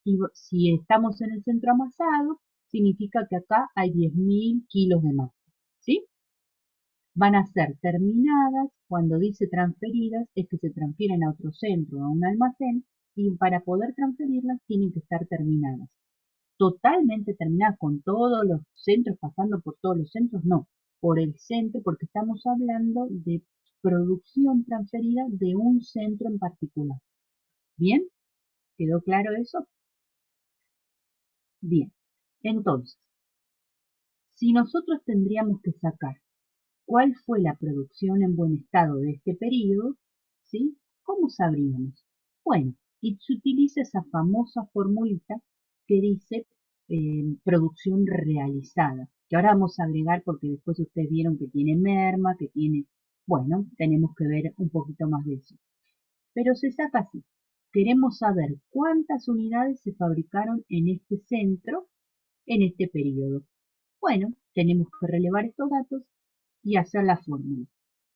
Y si estamos en el centro amasado, significa que acá hay 10.000 kilos de masa, ¿sí? Van a ser terminadas, cuando dice transferidas, es que se transfieren a otro centro, a un almacén, y para poder transferirlas tienen que estar terminadas. Totalmente terminadas con todos los centros, pasando por todos los centros, no, por el centro, porque estamos hablando de producción transferida de un centro en particular. ¿Bien? ¿Quedó claro eso? Bien. Entonces, si nosotros tendríamos que sacar cuál fue la producción en buen estado de este periodo, ¿sí? ¿Cómo sabríamos? Bueno, y se utiliza esa famosa formulita que dice producción realizada, que ahora vamos a agregar porque después ustedes vieron que tiene merma, que tiene, bueno, tenemos que ver un poquito más de eso. Pero se saca así. Queremos saber cuántas unidades se fabricaron en este centro en este periodo. Bueno, tenemos que relevar estos datos y hacer la fórmula.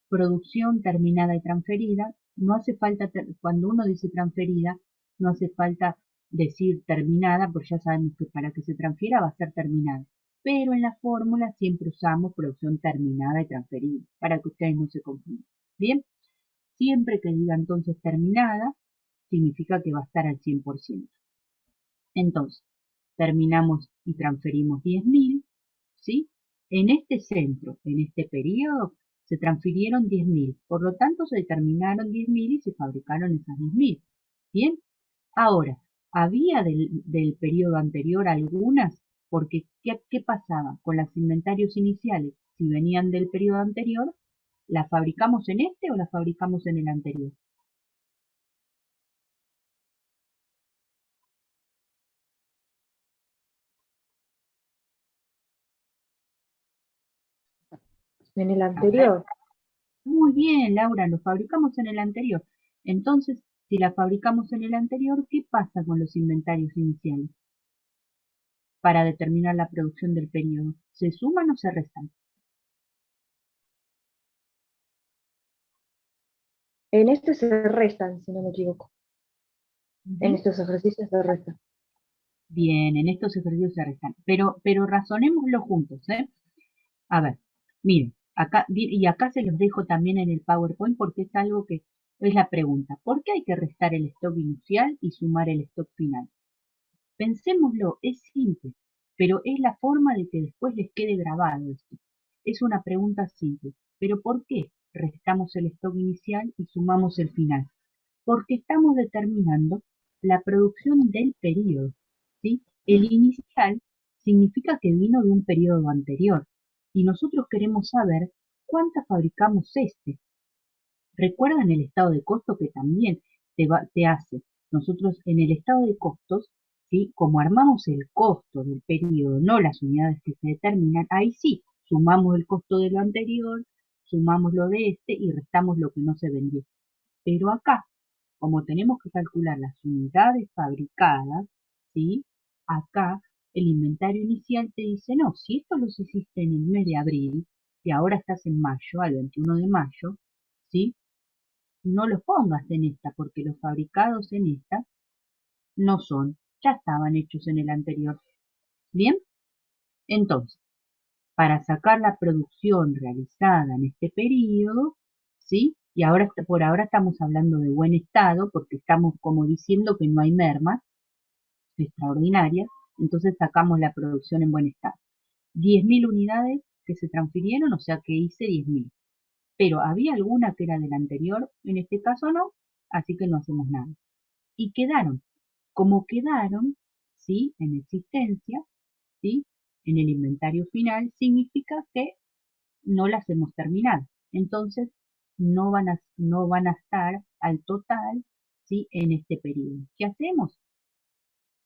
Producción terminada y transferida. No hace falta, cuando uno dice transferida, no hace falta decir terminada, porque ya sabemos que para que se transfiera va a ser terminada. Pero en la fórmula siempre usamos producción terminada y transferida, para que ustedes no se confundan. Bien, siempre que diga entonces terminada, significa que va a estar al 100%. Entonces, terminamos y transferimos 10.000, ¿sí? En este centro, en este periodo, se transfirieron 10.000, por lo tanto se determinaron 10.000 y se fabricaron esas 10.000. Bien, ahora, ¿había del periodo anterior algunas? Porque, ¿qué pasaba con los inventarios iniciales? Si venían del periodo anterior, ¿las fabricamos en este o las fabricamos en el anterior? En el anterior. Muy bien, Laura, lo fabricamos en el anterior. Entonces, si la fabricamos en el anterior, ¿qué pasa con los inventarios iniciales? Para determinar la producción del periodo, ¿se suman o se restan? En este se restan, si no me equivoco. En Ujú. estos ejercicios se resta. Bien, en estos ejercicios se restan. Pero razonémoslo juntos, ¿eh? A ver, miren, acá, y acá se los dejo también en el PowerPoint porque es algo que es la pregunta. ¿Por qué hay que restar el stock inicial y sumar el stock final? Pensémoslo, es simple, pero es la forma de que después les quede grabado esto. Es una pregunta simple, pero ¿por qué restamos el stock inicial y sumamos el final? Porque estamos determinando la producción del periodo, ¿sí? El inicial significa que vino de un periodo anterior y nosotros queremos saber cuántas fabricamos este. Recuerdan el estado de costo que también te hace. Nosotros en el estado de costos, ¿sí? Como armamos el costo del periodo, no las unidades que se determinan, ahí sí, sumamos el costo de lo anterior, sumamos lo de este y restamos lo que no se vendió. Pero acá, como tenemos que calcular las unidades fabricadas, ¿sí? Acá el inventario inicial te dice, no, si esto los hiciste en el mes de abril y ahora estás en mayo, al 21 de mayo, ¿sí? No los pongas en esta, porque los fabricados en esta no son, ya estaban hechos en el anterior. Bien, entonces, para sacar la producción realizada en este periodo, ¿sí? Y ahora, por ahora estamos hablando de buen estado, porque estamos como diciendo que no hay mermas extraordinarias, entonces sacamos la producción en buen estado. 10.000 unidades que se transfirieron, o sea que hice 10.000. Pero había alguna que era del anterior, en este caso no, así que no hacemos nada. Y quedaron, como quedaron, ¿sí? En existencia, ¿sí? En el inventario final, significa que no las hemos terminado. Entonces, no van a estar al total, ¿sí? En este periodo. ¿Qué hacemos?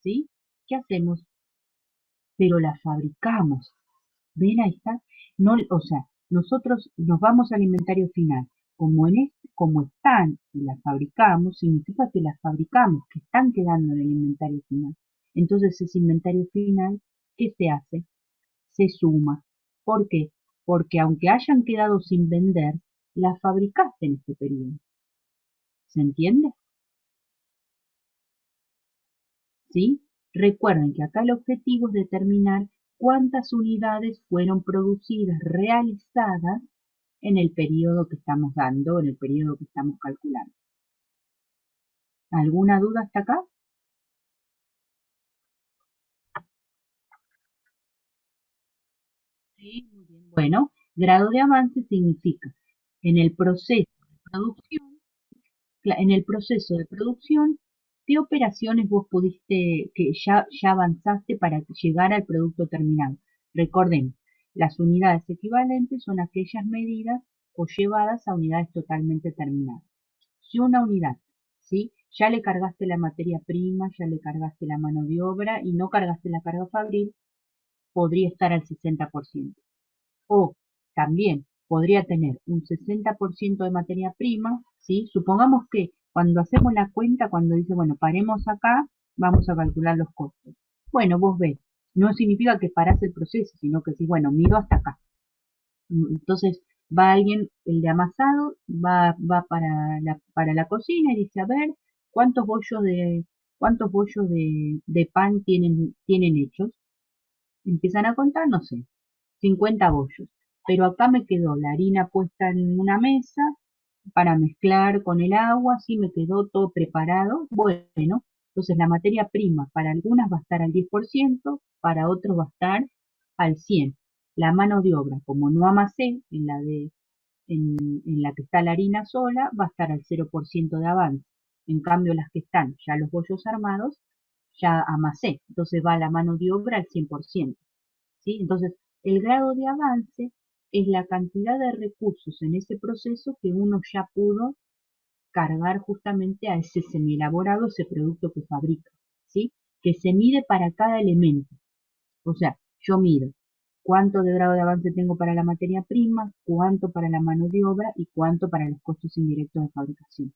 ¿Sí? ¿Qué hacemos? Pero las fabricamos. ¿Ven? Ahí está. No, o sea, nosotros nos vamos al inventario final. Como están y las fabricamos, significa que las fabricamos, que están quedando en el inventario final. Entonces, ese inventario final, ¿qué se hace? Se suma. ¿Por qué? Porque aunque hayan quedado sin vender, las fabricaste en este periodo. ¿Se entiende? ¿Sí? Recuerden que acá el objetivo es determinar cuántas unidades fueron producidas, realizadas en el periodo que estamos dando, en el periodo que estamos calculando. ¿Alguna duda hasta acá? Sí, muy bien. Bueno, grado de avance significa en el proceso de producción, en el proceso de producción, ¿qué operaciones vos pudiste, que ya avanzaste para llegar al producto terminado? Recordemos, las unidades equivalentes son aquellas medidas o llevadas a unidades totalmente terminadas. Si una unidad, ¿sí? Ya le cargaste la materia prima, ya le cargaste la mano de obra y no cargaste la carga fabril, podría estar al 60%. O también podría tener un 60% de materia prima, ¿sí? Supongamos que cuando hacemos la cuenta, cuando dice, bueno, paremos acá, vamos a calcular los costos. Bueno, vos ves, no significa que parás el proceso, sino que sí, bueno, mido hasta acá. Entonces va alguien, el de amasado, va para la cocina y dice, a ver, ¿cuántos bollos de pan tienen hechos? Empiezan a contar, no sé, 50 bollos. Pero acá me quedó la harina puesta en una mesa para mezclar con el agua, así me quedó todo preparado. Bueno, entonces la materia prima para algunas va a estar al 10%, para otros va a estar al 100%. La mano de obra, como no amasé en la que está la harina sola, va a estar al 0% de avance. En cambio, las que están ya los bollos armados, ya amasé. Entonces va la mano de obra al 100%. ¿Sí? Entonces, el grado de avance es la cantidad de recursos en ese proceso que uno ya pudo cargar justamente a ese semielaborado, ese producto que fabrica, ¿sí? Que se mide para cada elemento. O sea, yo mido cuánto de grado de avance tengo para la materia prima, cuánto para la mano de obra y cuánto para los costos indirectos de fabricación.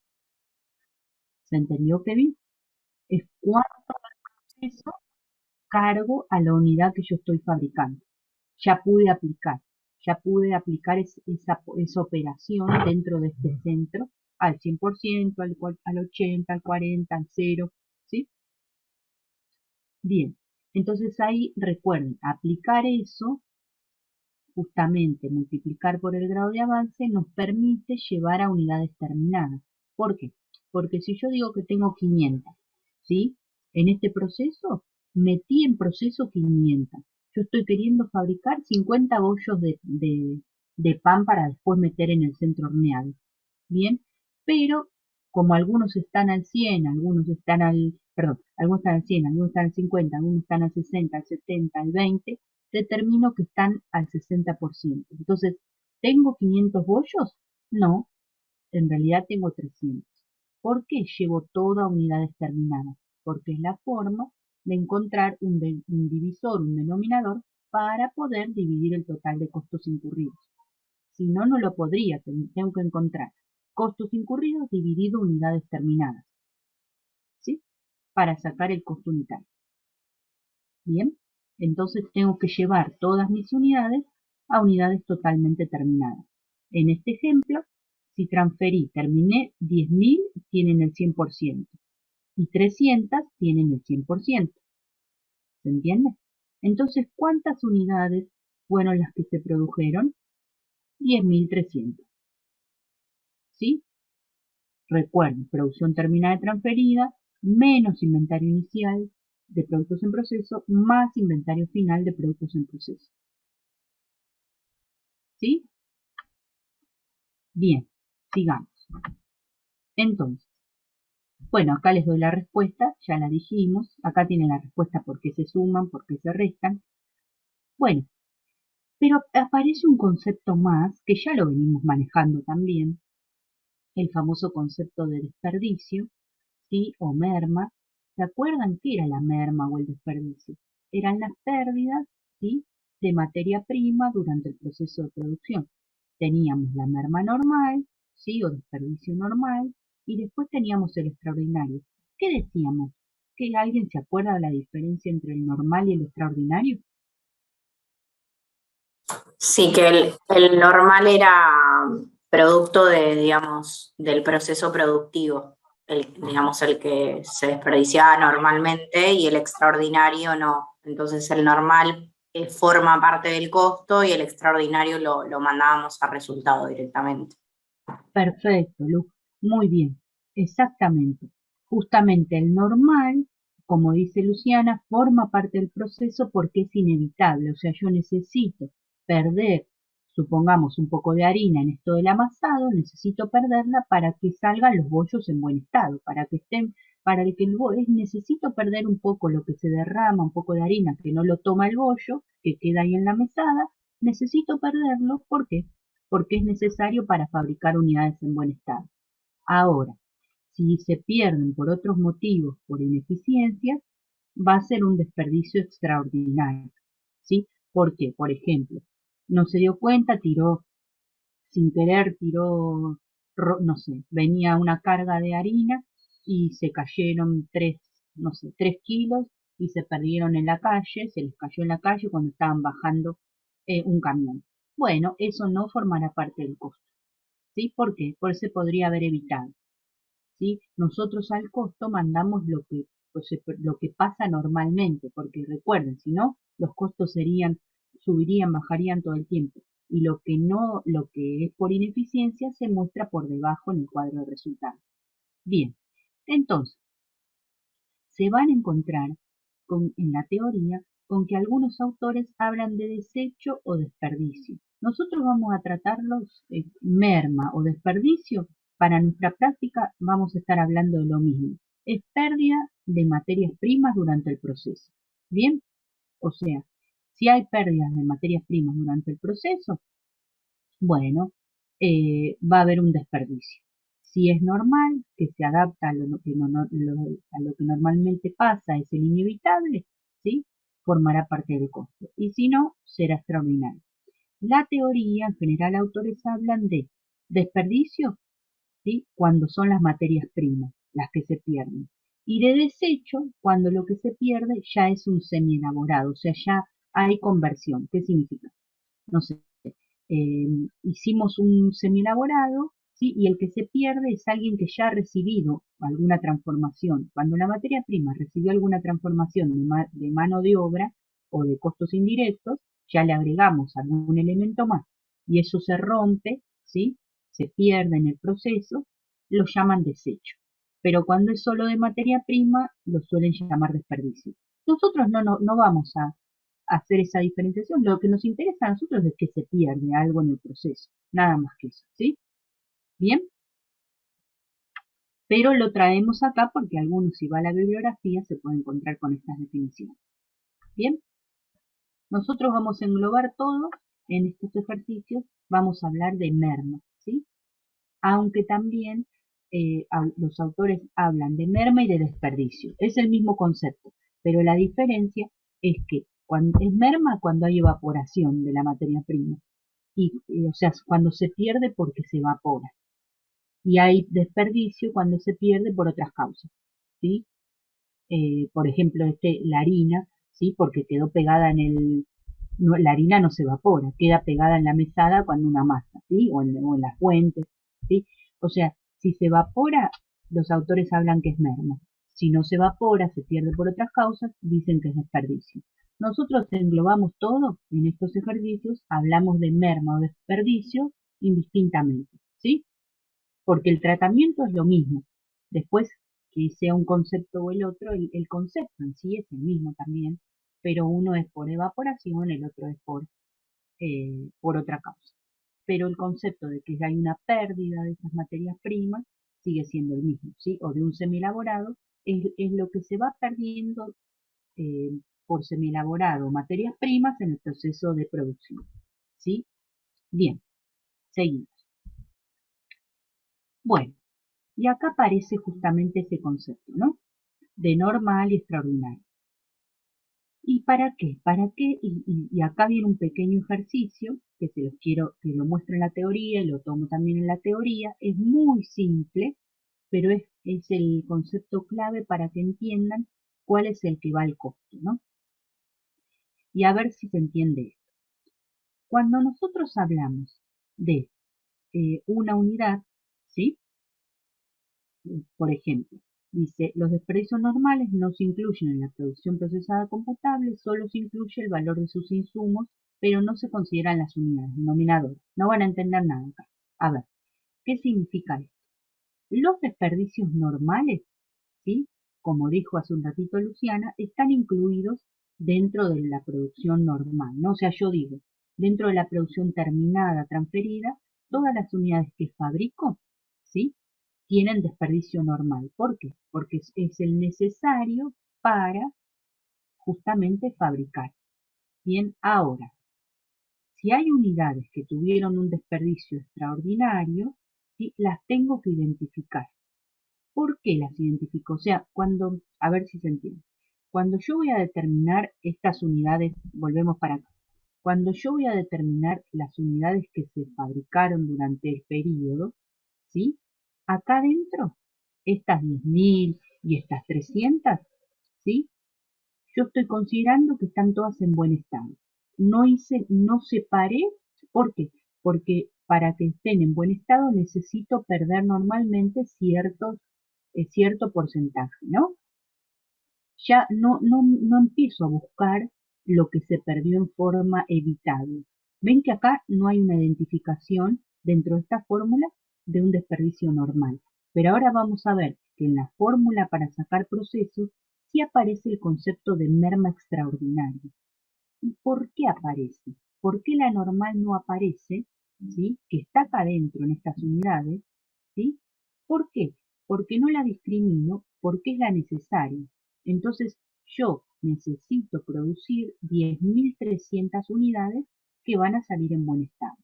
¿Se entendió, Kevin? Es cuánto de eso cargo a la unidad que yo estoy fabricando. Ya pude aplicar, esa operación dentro de este centro al 100%, al 80%, al 40%, al 0%, Bien, entonces ahí recuerden, aplicar eso, justamente multiplicar por el grado de avance, nos permite llevar a unidades terminadas. ¿Por qué? Porque si yo digo que tengo 500, ¿sí? En este proceso, metí en proceso 500. Yo estoy queriendo fabricar 50 bollos de pan para después meter en el centro horneado. Bien, pero como algunos están al 100, algunos están algunos están al 100, algunos están al 50, algunos están al 60, al 70, al 20, determino que están al 60%. Entonces, ¿tengo 500 bollos? No, en realidad tengo 300. ¿Por qué llevo todo a unidades terminadas? Porque es la forma de encontrar un divisor, un denominador, para poder dividir el total de costos incurridos. Si no, no lo podría, tengo que encontrar costos incurridos dividido unidades terminadas, ¿sí? Para sacar el costo unitario. Bien, entonces tengo que llevar todas mis unidades a unidades totalmente terminadas. En este ejemplo, si terminé 10.000, tienen el 100%, y 300 tienen el 100%. ¿Se entiende? Entonces, ¿cuántas unidades fueron las que se produjeron? 10.300. ¿Sí? Recuerden, producción terminada y transferida, menos inventario inicial de productos en proceso, más inventario final de productos en proceso. ¿Sí? Bien, sigamos. Entonces, bueno, acá les doy la respuesta, ya la dijimos. Acá tienen la respuesta por qué se suman, por qué se restan. Bueno, pero aparece un concepto más, que ya lo venimos manejando también, el famoso concepto de desperdicio, ¿sí? O merma. ¿Se acuerdan qué era la merma o el desperdicio? Eran las pérdidas, ¿sí? De materia prima durante el proceso de producción. Teníamos la merma normal, ¿sí? O desperdicio normal, y después teníamos el extraordinario. ¿Qué decíamos? ¿Que alguien se acuerda de la diferencia entre el normal y el extraordinario? Sí, que el normal era producto de, digamos, del proceso productivo, digamos, el que se desperdiciaba normalmente y el extraordinario no. Entonces el normal forma parte del costo y el extraordinario lo mandábamos a resultado directamente. Perfecto, Lu. Muy bien. Exactamente. Justamente el normal, como dice Luciana, forma parte del proceso porque es inevitable. O sea, yo necesito perder, supongamos, un poco de harina en esto del amasado, necesito perderla para que salgan los bollos en buen estado, para que estén, para que el bollo, necesito perder un poco lo que se derrama, un poco de harina que no lo toma el bollo, que queda ahí en la mesada, necesito perderlo, ¿por qué? Porque es necesario para fabricar unidades en buen estado. Ahora, si se pierden por otros motivos, por ineficiencias, va a ser un desperdicio extraordinario, ¿sí? Porque, por ejemplo, no se dio cuenta, tiró, sin querer, tiró, no sé, venía una carga de harina y se cayeron 3 kilos y se perdieron en la calle, se les cayó en la calle cuando estaban bajando un camión. Bueno, eso no formará parte del costo, ¿sí? ¿Por qué? Porque se podría haber evitado, ¿sí? Nosotros al costo mandamos lo que pasa normalmente, porque recuerden, si no, los costos subirían, bajarían todo el tiempo. Y lo que no, lo que es por ineficiencia se muestra por debajo en el cuadro de resultados. Bien, entonces, se van a encontrar en la teoría con que algunos autores hablan de desecho o desperdicio. Nosotros vamos a tratarlos merma o desperdicio. Para nuestra práctica vamos a estar hablando de lo mismo. Es pérdida de materias primas durante el proceso. ¿Bien? O sea, si hay pérdidas de materias primas durante el proceso, bueno, va a haber un desperdicio. Si es normal, que se adapta a lo que, a lo que normalmente pasa, es el inevitable, ¿sí? Formará parte del costo. Y si no, será extraordinario. La teoría, en general, autores hablan de desperdicio, ¿sí? Cuando son las materias primas, las que se pierden. Y de desecho, cuando lo que se pierde ya es un semi-elaborado, o sea, ya hay conversión. ¿Qué significa? No sé, hicimos un semi-elaborado, ¿sí? Y el que se pierde es alguien que ya ha recibido alguna transformación. Cuando la materia prima recibió alguna transformación de mano de obra o de costos indirectos, ya le agregamos algún elemento más y eso se rompe, ¿sí? Se pierde en el proceso, lo llaman desecho. Pero cuando es solo de materia prima, lo suelen llamar desperdicio. Nosotros no vamos a hacer esa diferenciación. Lo que nos interesa a nosotros es que se pierde algo en el proceso, nada más que eso, ¿sí? Bien, pero lo traemos acá porque algunos, si va a la bibliografía, se puede encontrar con estas definiciones. Bien, nosotros vamos a englobar todo en estos ejercicios, vamos a hablar de merma, ¿sí? Aunque también los autores hablan de merma y de desperdicio. Es el mismo concepto, pero la diferencia es que es merma cuando hay evaporación de la materia prima, o sea, cuando se pierde porque se evapora. Y hay desperdicio cuando se pierde por otras causas, ¿sí? Por ejemplo, la harina, ¿sí? Porque quedó pegada la harina no se evapora, queda pegada en la mesada cuando una masa, ¿sí? O en las fuentes, ¿sí? O sea, si se evapora, los autores hablan que es merma. Si no se evapora, se pierde por otras causas, dicen que es desperdicio. Nosotros englobamos todo en estos ejercicios, hablamos de merma o desperdicio indistintamente, ¿sí? Porque el tratamiento es lo mismo. Después, que sea un concepto o el otro, el concepto en sí es el mismo también, pero uno es por evaporación, el otro es por otra causa. Pero el concepto de que hay una pérdida de esas materias primas sigue siendo el mismo, ¿sí? O de un semielaborado, es lo que se va perdiendo por semielaborado, materias primas en el proceso de producción, ¿sí? Bien, seguimos. Bueno, y acá aparece justamente ese concepto, ¿no? De normal y extraordinario. ¿Y para qué? ¿Para qué? Y acá viene un pequeño ejercicio que que lo muestro en la teoría y lo tomo también en la teoría. Es muy simple, pero es el concepto clave para que entiendan cuál es el que va al costo, ¿no? Y a ver si se entiende esto. Cuando nosotros hablamos de una unidad, ¿sí? Por ejemplo, dice, los desperdicios normales no se incluyen en la producción procesada computable, solo se incluye el valor de sus insumos, pero no se consideran las unidades, denominador. No van a entender nada acá. A ver, ¿qué significa esto? Los desperdicios normales, ¿sí? Como dijo hace un ratito Luciana, están incluidos dentro de la producción normal, ¿no? O sea, yo digo, dentro de la producción terminada, transferida, todas las unidades que fabrico, ¿sí? Tienen desperdicio normal. ¿Por qué? Porque es el necesario para justamente fabricar. Bien, ahora, si hay unidades que tuvieron un desperdicio extraordinario, ¿sí? Las tengo que identificar. ¿Por qué las identifico? O sea, a ver si se entiende. Cuando yo voy a determinar estas unidades, volvemos para acá. Cuando yo voy a determinar las unidades que se fabricaron durante el periodo, ¿sí? Acá adentro, estas 10.000 y estas 300, ¿sí? Yo estoy considerando que están todas en buen estado. No separé, ¿por qué? Porque para que estén en buen estado necesito perder normalmente cierto porcentaje, ¿no? Ya no empiezo a buscar lo que se perdió en forma evitable. Ven que acá no hay una identificación dentro de esta fórmula de un desperdicio normal. Pero ahora vamos a ver que en la fórmula para sacar procesos sí aparece el concepto de merma extraordinaria. ¿Y por qué aparece? ¿Por qué la normal no aparece? ¿Sí? Que está acá adentro en estas unidades. ¿Sí? ¿Por qué? Porque no la discrimino, porque es la necesaria. Entonces, yo necesito producir 10.300 unidades que van a salir en buen estado.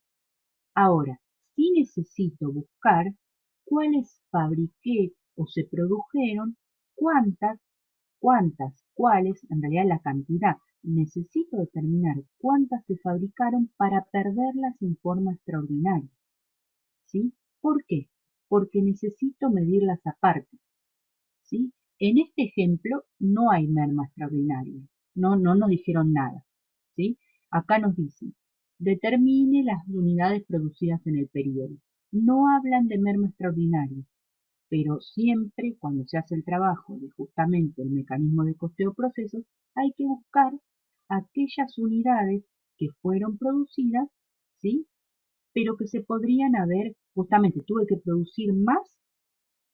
Ahora, sí necesito buscar cuáles fabriqué o se produjeron, cuáles, en realidad la cantidad. Necesito determinar cuántas se fabricaron para perderlas en forma extraordinaria. ¿Sí? ¿Por qué? Porque necesito medirlas aparte. ¿Sí? En este ejemplo no hay merma extraordinaria. No nos dijeron nada. ¿Sí? Acá nos dicen, determine las unidades producidas en el periodo. no hablan de merma extraordinaria, pero siempre cuando se hace el trabajo de justamente el mecanismo de costeo procesos, hay que buscar aquellas unidades que fueron producidas, ¿sí? Pero que se podrían haber, justamente tuve que producir más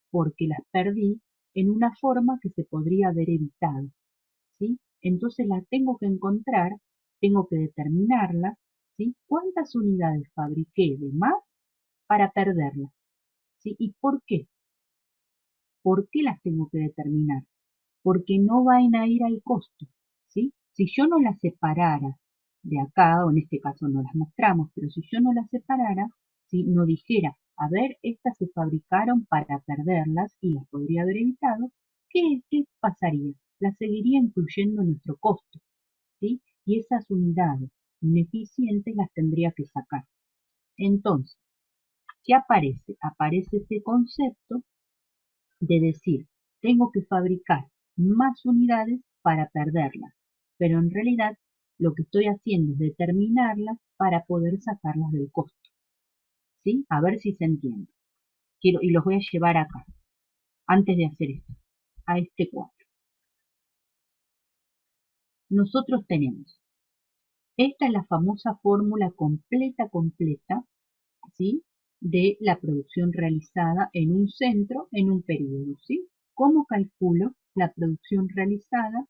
porque las perdí en una forma que se podría haber evitado, ¿sí? Entonces las tengo que encontrar, tengo que determinarlas, ¿sí? ¿Cuántas unidades fabriqué de más para perderlas? ¿Sí? ¿Y por qué? ¿Por qué las tengo que determinar? Porque no van a ir al costo, ¿sí? Si yo no las separara de acá, o en este caso no las mostramos, pero si yo no las separara, si no dijera, a ver, estas se fabricaron para perderlas y las podría haber evitado, ¿qué pasaría? Las seguiría incluyendo en nuestro costo, ¿sí? Y esas unidades ineficientes las tendría que sacar. Entonces, ¿qué aparece? Aparece este concepto de decir, tengo que fabricar más unidades para perderlas, pero en realidad lo que estoy haciendo es determinarlas para poder sacarlas del costo, ¿sí? A ver si se entiende. Y los voy a llevar acá, antes de hacer esto, a este cuadro. Nosotros tenemos, esta es la famosa fórmula completa, ¿sí? De la producción realizada en un centro, en un periodo, ¿sí? ¿Cómo calculo la producción realizada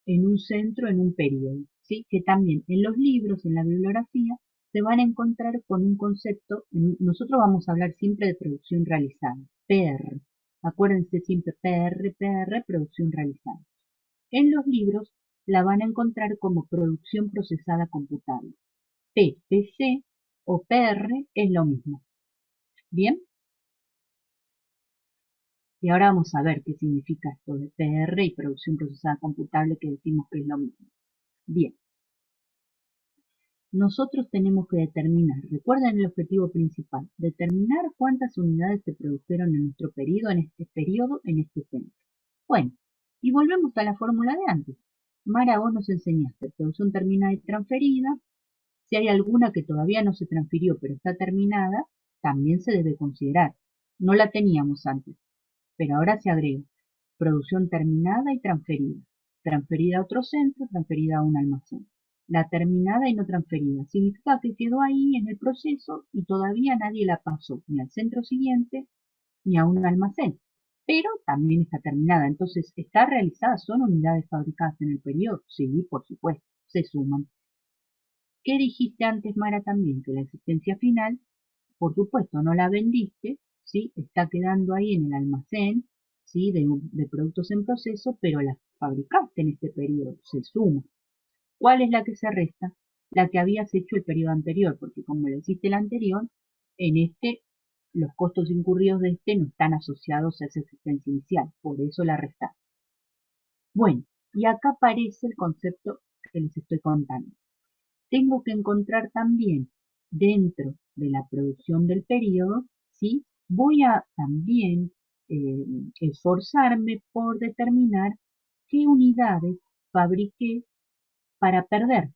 en un centro, en un periodo? ¿Sí? Que también en los libros, en la bibliografía, se van a encontrar con un concepto, nosotros vamos a hablar siempre de producción realizada, PR. Acuérdense siempre PR, producción realizada. En los libros la van a encontrar como producción procesada computable. PPC o PR es lo mismo. ¿Bien? Y ahora vamos a ver qué significa esto de PR y producción procesada computable que decimos que es lo mismo. Bien. Nosotros tenemos que determinar, recuerden el objetivo principal, determinar cuántas unidades se produjeron en nuestro periodo, en este centro. Bueno, y volvemos a la fórmula de antes. Mara, vos nos enseñaste producción terminada y transferida. Si hay alguna que todavía no se transfirió pero está terminada, también se debe considerar. No la teníamos antes, pero ahora se agrega producción terminada y transferida. Transferida a otro centro, transferida a un almacén. La terminada y no transferida significa que quedó ahí en el proceso y todavía nadie la pasó ni al centro siguiente ni a un almacén. Pero también está terminada, entonces está realizada, son unidades fabricadas en el periodo. Sí, por supuesto, se suman. ¿Qué dijiste antes, Mara, también? Que la existencia final, por supuesto, no la vendiste, ¿sí? Está quedando ahí en el almacén, ¿sí? De productos en proceso, pero la fabricaste en este periodo, se suma. ¿Cuál es la que se resta? La que habías hecho el periodo anterior, porque como le hiciste el anterior, en este los costos incurridos de este no están asociados a esa existencia inicial, por eso la restaste. Bueno, y acá aparece el concepto que les estoy contando. Tengo que encontrar también dentro de la producción del periodo, ¿sí? Voy a también esforzarme por determinar qué unidades fabriqué para perder,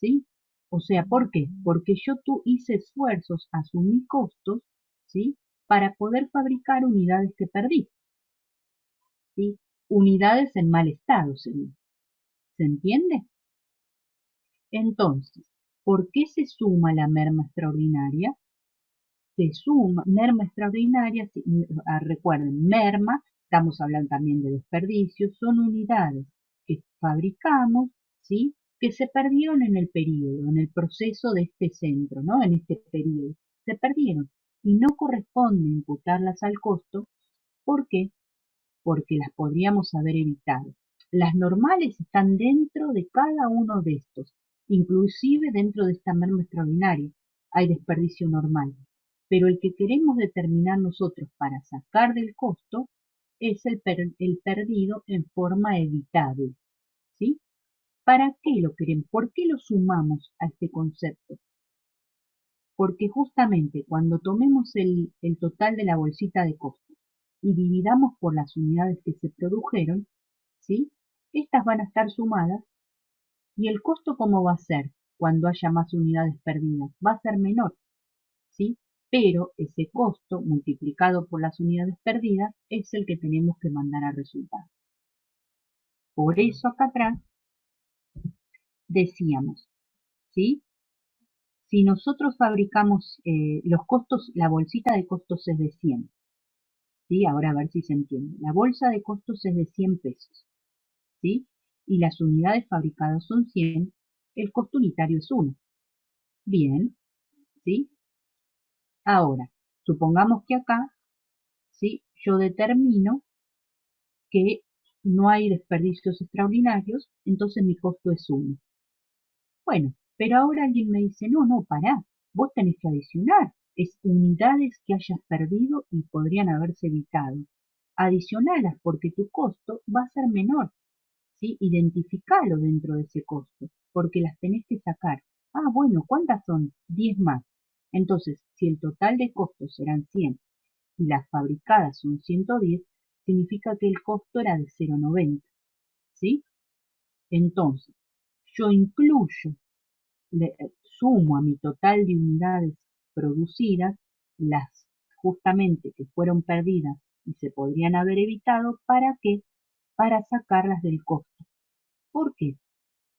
¿sí? O sea, ¿por qué? Porque yo hice esfuerzos, asumí costos, ¿sí? Para poder fabricar unidades que perdí, ¿sí? Unidades en mal estado, ¿se entiende? Entonces, ¿por qué se suma la merma extraordinaria? Se suma merma extraordinaria, recuerden, merma, estamos hablando también de desperdicios, son unidades que fabricamos, ¿sí? Que se perdieron en el periodo, en el proceso de este centro, ¿no? En este periodo. Se perdieron y no corresponde imputarlas al costo. ¿Por qué? Porque las podríamos haber evitado. Las normales están dentro de cada uno de estos, inclusive dentro de esta merma extraordinaria. Hay desperdicio normal, pero el que queremos determinar nosotros para sacar del costo es el perdido en forma evitable, ¿sí? ¿Para qué lo queremos? ¿Por qué lo sumamos a este concepto? Porque justamente cuando tomemos el total de la bolsita de costos y dividamos por las unidades que se produjeron, ¿sí? Estas van a estar sumadas y el costo ¿cómo va a ser cuando haya más unidades perdidas? Va a ser menor, ¿sí? pero ese costo multiplicado por las unidades perdidas es el que tenemos que mandar a resultado. Por eso acá atrás decíamos, ¿sí? Si nosotros fabricamos los costos, la bolsita de costos es de 100, ¿sí? Ahora a ver si se entiende. La bolsa de costos es de 100 pesos, ¿sí? Y las unidades fabricadas son 100, el costo unitario es 1. Bien, ¿sí? Ahora, supongamos que acá, ¿sí? Yo determino que no hay desperdicios extraordinarios, entonces mi costo es 1. Bueno, pero ahora alguien me dice, no, pará, vos tenés que adicionar. Es unidades que hayas perdido y podrían haberse evitado. Adicionalas porque tu costo va a ser menor, ¿sí? Identificalo dentro de ese costo, porque las tenés que sacar. Ah, bueno, ¿cuántas son? 10 más. Entonces, si el total de costos serán 100 y las fabricadas son 110, significa que el costo era de 0,90, ¿sí? Entonces, yo incluyo, sumo a mi total de unidades producidas las justamente que fueron perdidas y se podrían haber evitado, ¿para qué? Para sacarlas del costo. ¿Por qué?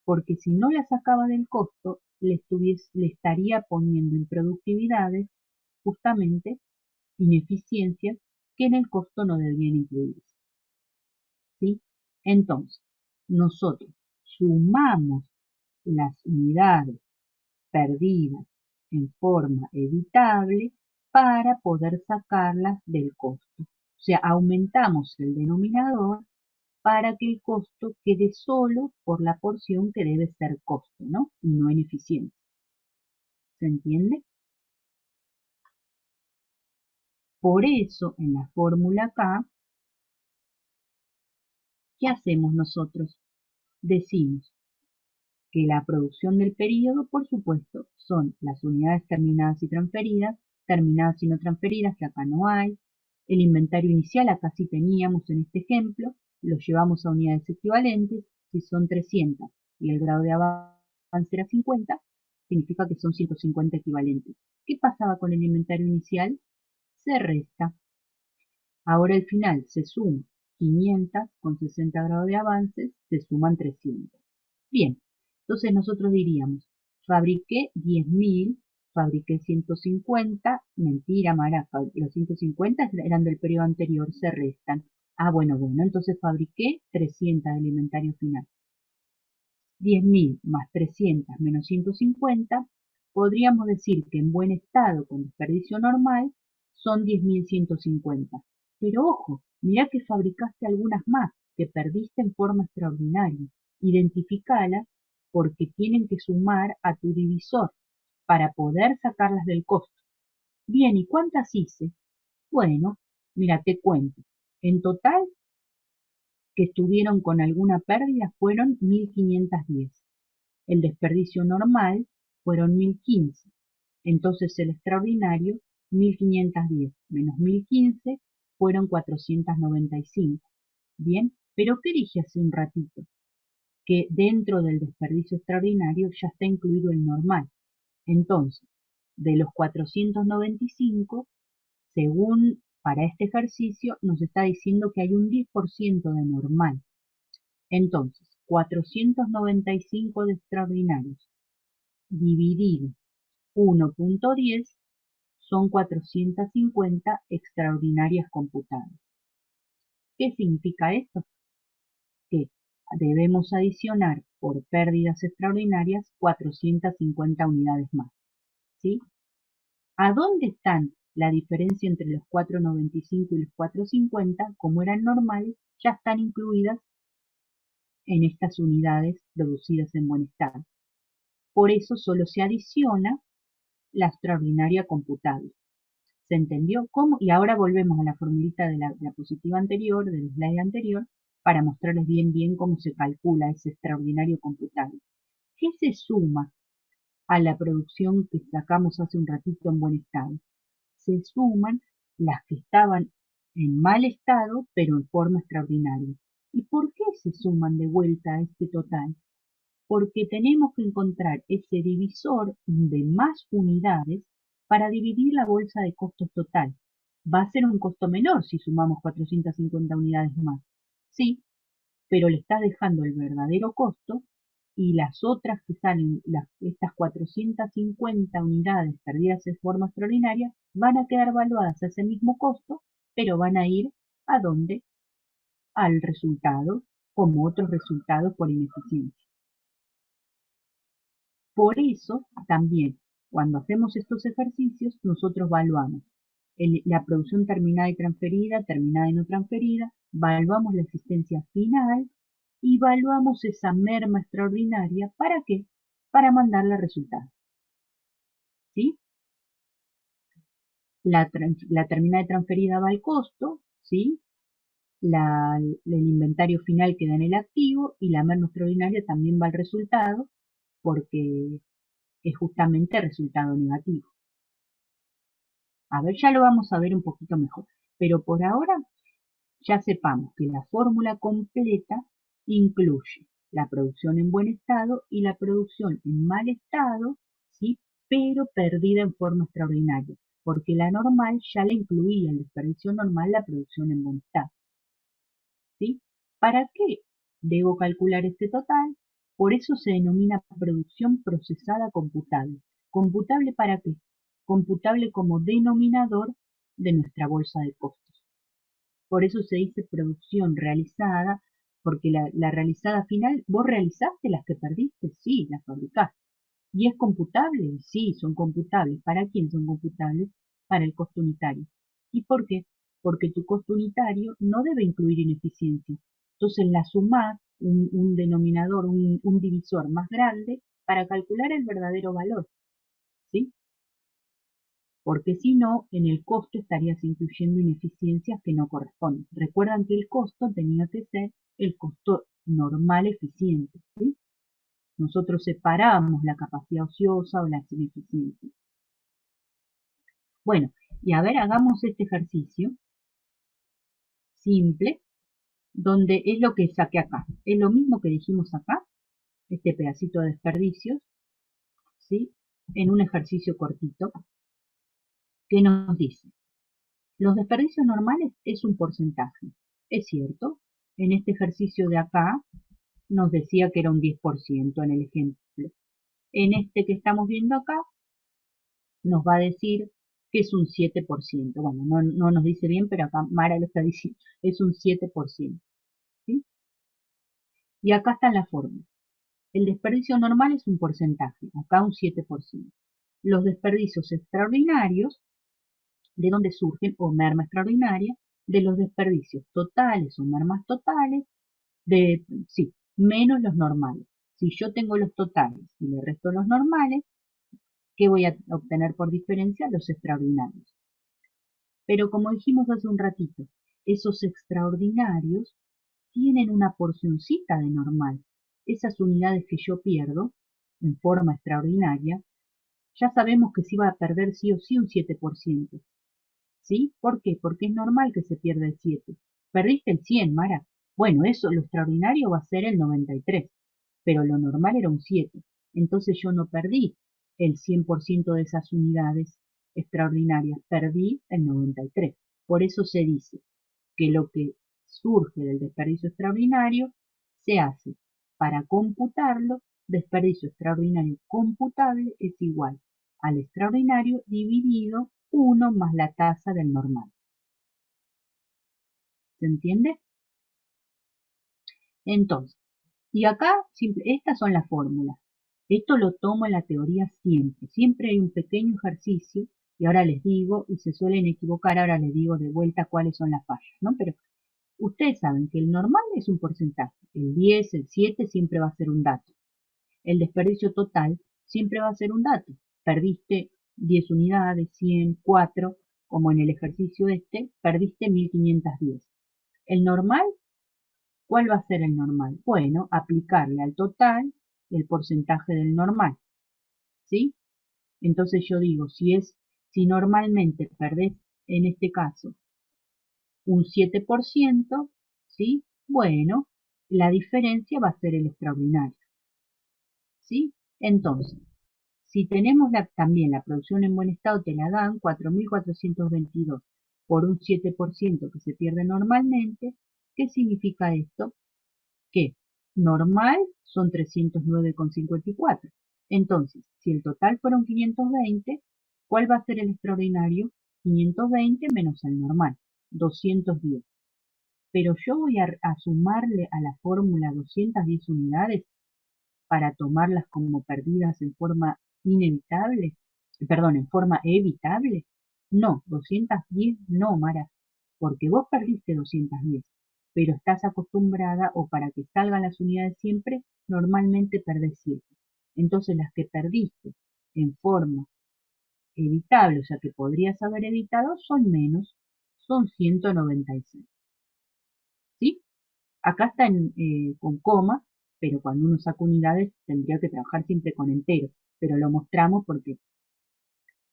Porque si no las sacaba del costo, le estaría poniendo en productividades justamente ineficiencias que en el costo no deberían incluirse, ¿sí? Entonces, nosotros sumamos las unidades perdidas en forma evitable para poder sacarlas del costo. O sea, aumentamos el denominador para que el costo quede solo por la porción que debe ser costo, ¿no? Y no ineficiencia. ¿Se entiende? Por eso, en la fórmula acá, ¿qué hacemos nosotros? Decimos que la producción del periodo, por supuesto, son las unidades terminadas y terminadas y no transferidas, que acá no hay. El inventario inicial, acá sí teníamos en este ejemplo, lo llevamos a unidades equivalentes. Si son 300 y el grado de avance era 50, significa que son 150 equivalentes. ¿Qué pasaba con el inventario inicial? Se resta. Ahora al final se suma 500 con 60 grados de avance, se suman 300. Bien, entonces nosotros diríamos, fabriqué 10.000, fabriqué 150, mentira, Mara, los 150 eran del periodo anterior, se restan. Ah, bueno, entonces fabriqué 300 de inventario final. 10.000 más 300 menos 150, podríamos decir que en buen estado con desperdicio normal son 10.150. Pero ojo, mirá que fabricaste algunas más que perdiste en forma extraordinaria. Identificalas porque tienen que sumar a tu divisor para poder sacarlas del costo. Bien, ¿y cuántas hice? Bueno, mira, te cuento. En total, que estuvieron con alguna pérdida fueron 1.510. El desperdicio normal fueron 1.015. Entonces el extraordinario, 1.510 menos 1.015 fueron 495. Bien, pero ¿qué dije hace un ratito? Que dentro del desperdicio extraordinario ya está incluido el normal. Entonces, de los 495, según para este ejercicio, nos está diciendo que hay un 10% de normal. Entonces, 495 de extraordinarios dividido 1.10 son 450 extraordinarias computadas. ¿Qué significa esto? Que debemos adicionar por pérdidas extraordinarias 450 unidades más, ¿sí? ¿A dónde están la diferencia entre los 495 y los 450? Como eran normales, ya están incluidas en estas unidades producidas en buen estado. Por eso solo se adiciona la extraordinaria computable. ¿Se entendió cómo? Y ahora volvemos a la formulita de la diapositiva anterior, del slide anterior, para mostrarles bien cómo se calcula ese extraordinario computable. ¿Qué se suma a la producción que sacamos hace un ratito en buen estado? Se suman las que estaban en mal estado, pero en forma extraordinaria. ¿Y por qué se suman de vuelta a este total? Porque tenemos que encontrar ese divisor de más unidades para dividir la bolsa de costos total. Va a ser un costo menor si sumamos 450 unidades más. Sí, pero le está dejando el verdadero costo y las otras que salen, estas 450 unidades perdidas de forma extraordinaria, van a quedar evaluadas a ese mismo costo, pero van a ir ¿a dónde? Al resultado, como otros resultados por ineficiencia. Por eso, también, cuando hacemos estos ejercicios, nosotros evaluamos la producción terminada y transferida, terminada y no transferida, evaluamos la existencia final y evaluamos esa merma extraordinaria. ¿Para qué? Para mandarle resultados. ¿Sí? La terminada y transferida va al costo, ¿sí? El inventario final queda en el activo y la merma extraordinaria también va al resultado porque es justamente el resultado negativo. A ver, ya lo vamos a ver un poquito mejor, pero por ahora ya sepamos que la fórmula completa incluye la producción en buen estado y la producción en mal estado, ¿sí? Pero perdida en forma extraordinaria, porque la normal ya la incluía, el desperdicio normal, la producción en buen estado. ¿Sí? ¿Para qué debo calcular este total? Por eso se denomina producción procesada computable. ¿Computable para qué? Computable como denominador de nuestra bolsa de costos. Por eso se dice producción realizada, porque la realizada final, ¿vos realizaste las que perdiste? Sí, las fabricaste. ¿Y es computable? Sí, son computables. ¿Para quién son computables? Para el costo unitario. ¿Y por qué? Porque tu costo unitario no debe incluir ineficiencia. Entonces la sumás un denominador, un divisor más grande para calcular el verdadero valor. ¿Sí? Porque si no, en el costo estarías incluyendo ineficiencias que no corresponden. Recuerdan que el costo tenía que ser el costo normal eficiente. ¿Sí? Nosotros separamos la capacidad ociosa o las ineficiencias. Bueno, y a ver, hagamos este ejercicio simple, donde es lo que saqué acá. Es lo mismo que dijimos acá, este pedacito de desperdicios, ¿sí? En un ejercicio cortito, que nos dice, los desperdicios normales es un porcentaje. Es cierto, en este ejercicio de acá nos decía que era un 10% en el ejemplo. En este que estamos viendo acá, nos va a decir que es un 7%. Bueno, no nos dice bien, pero acá Mara lo está diciendo. Es un 7%. ¿Sí? Y acá está la fórmula. El desperdicio normal es un porcentaje, acá un 7%. Los desperdicios extraordinarios, ¿de dónde surgen? O merma extraordinaria, de los desperdicios totales o mermas totales, sí, menos los normales. Si yo tengo los totales y le resto los normales, ¿qué voy a obtener por diferencia? Los extraordinarios. Pero como dijimos hace un ratito, esos extraordinarios tienen una porcioncita de normal. Esas unidades que yo pierdo en forma extraordinaria, ya sabemos que se va a perder sí o sí un 7%. ¿Sí? ¿Por qué? Porque es normal que se pierda el 7. Perdiste el 100, Mara. Bueno, eso, lo extraordinario va a ser el 93, pero lo normal era un 7. Entonces yo no perdí el 100% de esas unidades extraordinarias, perdí el 93. Por eso se dice que lo que surge del desperdicio extraordinario se hace para computarlo, desperdicio extraordinario computable es igual al extraordinario dividido 1 más la tasa del normal. ¿Se entiende? Entonces, y acá estas son las fórmulas. Esto lo tomo en la teoría siempre. Siempre hay un pequeño ejercicio y ahora les digo, y se suelen equivocar, ahora les digo de vuelta cuáles son las fallas, ¿no? Pero ustedes saben que el normal es un porcentaje. El 10, el 7 siempre va a ser un dato. El desperdicio total siempre va a ser un dato. Perdiste 10 unidades, 100, 4, como en el ejercicio este, perdiste 1510. El normal, ¿cuál va a ser el normal? Bueno, aplicarle al total el porcentaje del normal. ¿Sí? Entonces yo digo, si normalmente perdés, en este caso, un 7%, ¿sí? Bueno, la diferencia va a ser el extraordinario. ¿Sí? Entonces, Si tenemos también la producción en buen estado, te la dan 4.422 por un 7% que se pierde normalmente. ¿Qué significa esto? Que normal son 309,54. Entonces, si el total fueron 520, ¿cuál va a ser el extraordinario? 520 menos el normal, 210. Pero yo voy a sumarle a la fórmula 210 unidades para tomarlas como perdidas en forma inevitable, perdón, en forma evitable. No, 210 no, Mara, porque vos perdiste 210, pero estás acostumbrada o para que salgan las unidades siempre, normalmente perdés 7. Entonces las que perdiste en forma evitable, o sea que podrías haber evitado, son menos, son 196. ¿Sí? Acá está con coma, pero cuando uno saca unidades tendría que trabajar siempre con entero, pero lo mostramos porque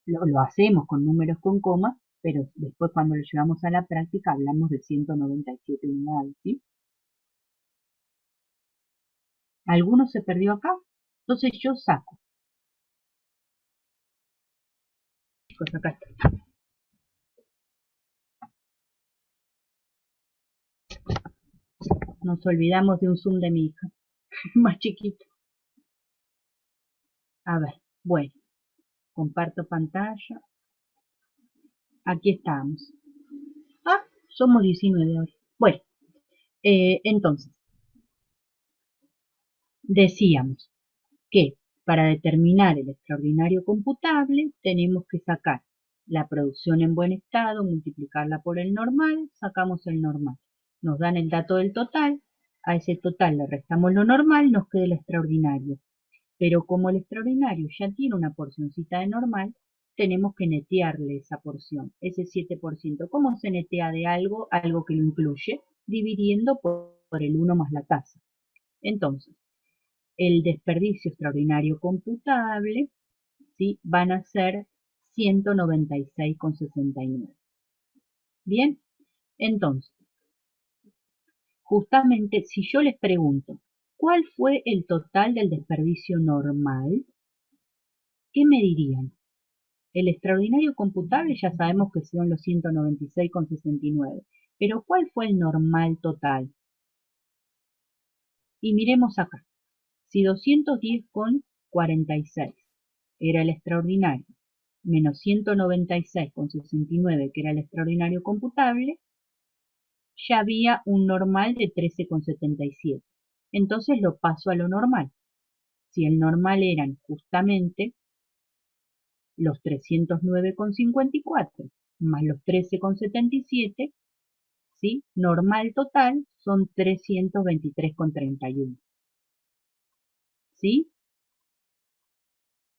lo hacemos con números con coma, pero después cuando lo llevamos a la práctica hablamos de 197 unidades, ¿sí? ¿Alguno se perdió acá? Entonces yo saco. Chicos, acá está. Nos olvidamos de un zoom de mi hija, más chiquito. A ver, bueno, comparto pantalla. Aquí estamos. Ah, somos 19 hoy. Bueno, entonces, decíamos que para determinar el extraordinario computable tenemos que sacar la producción en buen estado, multiplicarla por el normal, sacamos el normal. Nos dan el dato del total, a ese total le restamos lo normal, nos queda el extraordinario. Pero como el extraordinario ya tiene una porcioncita de normal, tenemos que netearle esa porción, ese 7%. ¿Cómo se netea de algo que lo incluye? Dividiendo por el 1 más la tasa. Entonces, el desperdicio extraordinario computable, ¿sí? Van a ser 196,69. Bien, entonces, justamente si yo les pregunto, ¿cuál fue el total del desperdicio normal? ¿Qué me dirían? El extraordinario computable ya sabemos que son los 196,69, pero ¿cuál fue el normal total? Y miremos acá, si 210,46 era el extraordinario, menos 196,69 que era el extraordinario computable, ya había un normal de 13,77. Entonces lo paso a lo normal. Si el normal eran justamente los 309,54 más los 13,77, ¿sí? Normal total son 323,31. ¿Sí?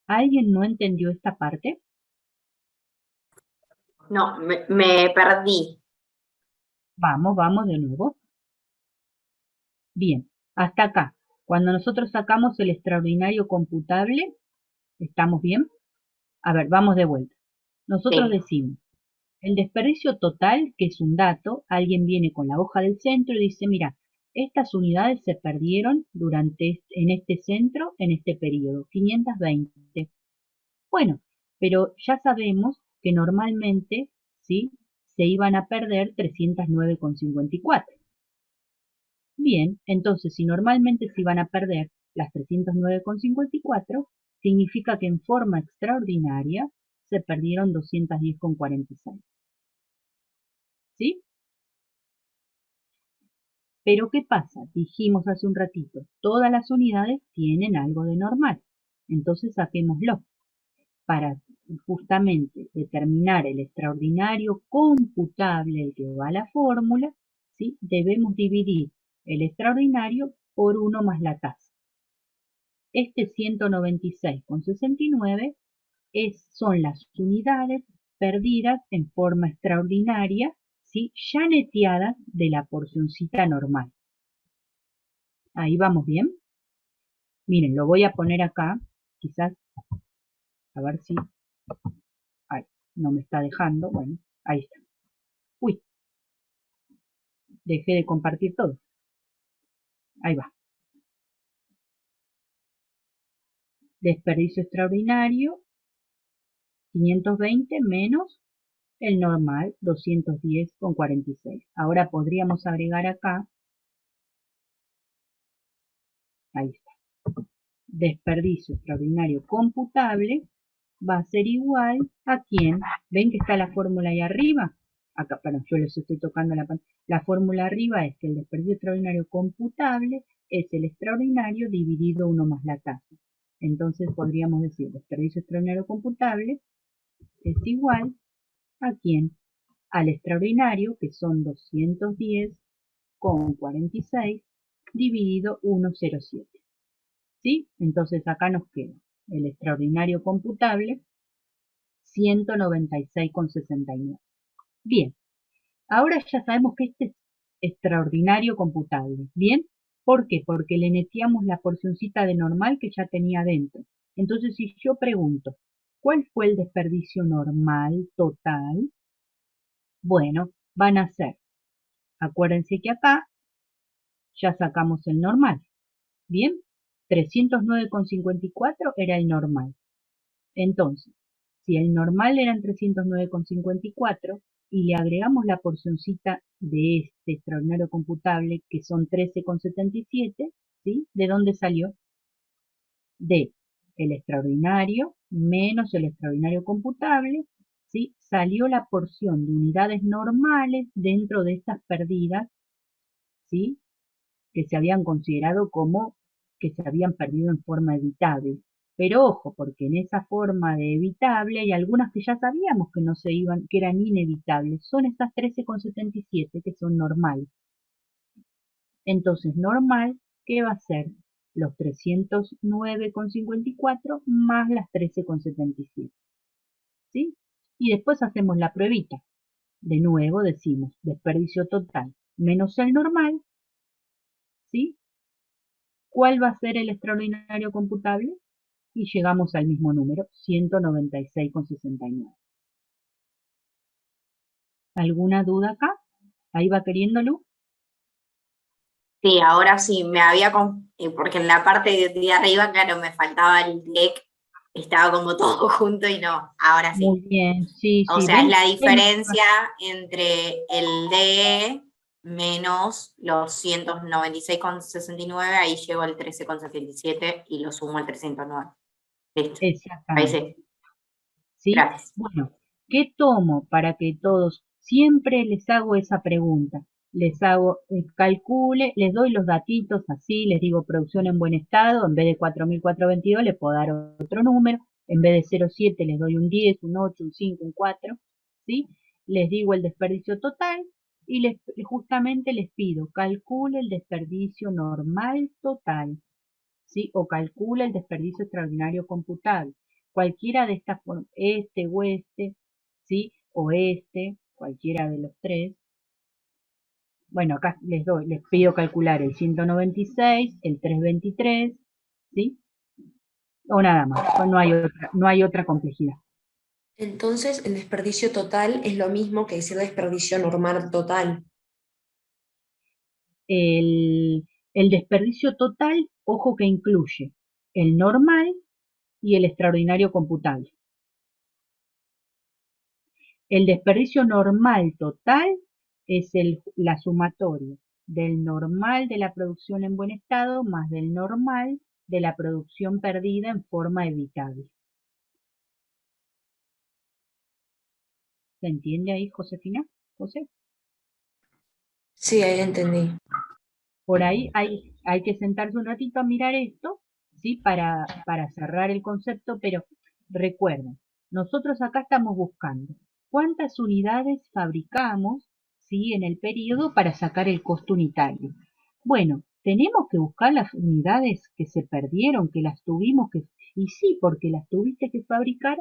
¿Alguien no entendió esta parte? No, me perdí. Vamos de nuevo. Bien, hasta acá. Cuando nosotros sacamos el extraordinario computable, ¿estamos bien? A ver, vamos de vuelta. Nosotros Sí. decimos, el desperdicio total, que es un dato, alguien viene con la hoja del centro y dice, mira, estas unidades se perdieron en este centro, en este periodo, 520. Bueno, pero ya sabemos que normalmente, ¿sí? Se iban a perder 309,54. Bien, entonces si normalmente se iban a perder las 309,54, significa que en forma extraordinaria se perdieron 210,46. ¿Sí? Pero ¿qué pasa? Dijimos hace un ratito, todas las unidades tienen algo de normal. Entonces saquémoslo. Para justamente determinar el extraordinario computable, el que va a la fórmula, ¿sí? Debemos dividir el extraordinario por 1 más la tasa. Este 196,69 son las unidades perdidas en forma extraordinaria, ¿sí? Ya neteadas de la porcioncita normal. Ahí vamos bien. Miren, lo voy a poner acá, quizás, a ver si... Ay, no me está dejando. Bueno, ahí está. Uy, dejé de compartir todo. Ahí va. Desperdicio extraordinario, 520 menos el normal, 210,46. Ahora podríamos agregar acá, ahí está, desperdicio extraordinario computable va a ser igual a quién. ¿Ven que está la fórmula ahí arriba? Acá, perdón, yo les estoy tocando la pantalla. La fórmula arriba es que el desperdicio extraordinario computable es el extraordinario dividido 1 más la tasa. Entonces podríamos decir desperdicio extraordinario computable es igual a quién. Al extraordinario, que son 210,46 dividido 1,07. ¿Sí? Entonces acá nos queda el extraordinario computable 196,69. Bien, ahora ya sabemos que este es extraordinario computable. ¿Bien? ¿Por qué? Porque le neteamos la porcioncita de normal que ya tenía dentro. Entonces, si yo pregunto, ¿cuál fue el desperdicio normal total? Bueno, van a ser, acuérdense que acá ya sacamos el normal. ¿Bien? 309,54 era el normal. Entonces, si el normal eran 309,54 y le agregamos la porcioncita de este extraordinario computable, que son 13,77, ¿sí? ¿De dónde salió? De el extraordinario menos el extraordinario computable, ¿sí? Salió la porción de unidades normales dentro de estas perdidas, ¿sí? Que se habían considerado como que se habían perdido en forma evitable. Pero ojo, porque en esa forma de evitable hay algunas que ya sabíamos que no se iban, que eran inevitables. Son estas 13,77 que son normales. Entonces, normal, ¿qué va a ser? Los 309,54 más las 13,77. ¿Sí? Y después hacemos la pruebita. De nuevo decimos desperdicio total menos el normal, ¿sí? ¿Cuál va a ser el extraordinario computable? Y llegamos al mismo número, 196,69. ¿Alguna duda acá? ¿Ahí va queriendo, Lu? Sí, ahora sí, me había, porque en la parte de arriba, claro, me faltaba el DEC, estaba como todo junto y no, ahora sí. Muy bien, sí, O sí. sea, es ¿Ven? la diferencia entre el DE menos los 196,69, ahí llego al 13,77 y lo sumo al 309. Listo, ahí Exactamente. sí. ¿Sí? Gracias. Bueno, ¿qué tomo para que todos, siempre les hago esa pregunta? Les hago, calcule, les doy los datitos así, les digo producción en buen estado, en vez de 4.422 les puedo dar otro número, en vez de 0,7 les doy un 10, un 8, un 5, un 4, ¿sí? Les digo el desperdicio total y justamente les pido, calcule el desperdicio normal total, ¿sí? O calcule el desperdicio extraordinario computable. Cualquiera de estas, este o este, ¿sí? O este, cualquiera de los tres. Bueno, acá les pido calcular el 196, el 323, ¿sí? O nada más, pues no hay otra complejidad. Entonces, el desperdicio total es lo mismo que decir desperdicio normal total. El desperdicio total, ojo que incluye el normal y el extraordinario computable. El desperdicio normal total es la sumatoria del normal de la producción en buen estado más del normal de la producción perdida en forma evitable. ¿Se entiende ahí, Josefina? ¿José? Sí, ahí entendí. Por ahí hay que sentarse un ratito a mirar esto, ¿sí? Para cerrar el concepto, pero recuerden, nosotros acá estamos buscando cuántas unidades fabricamos, ¿sí? En el periodo para sacar el costo unitario. Bueno, tenemos que buscar las unidades que se perdieron, que las tuvimos que... Y sí, porque las tuviste que fabricar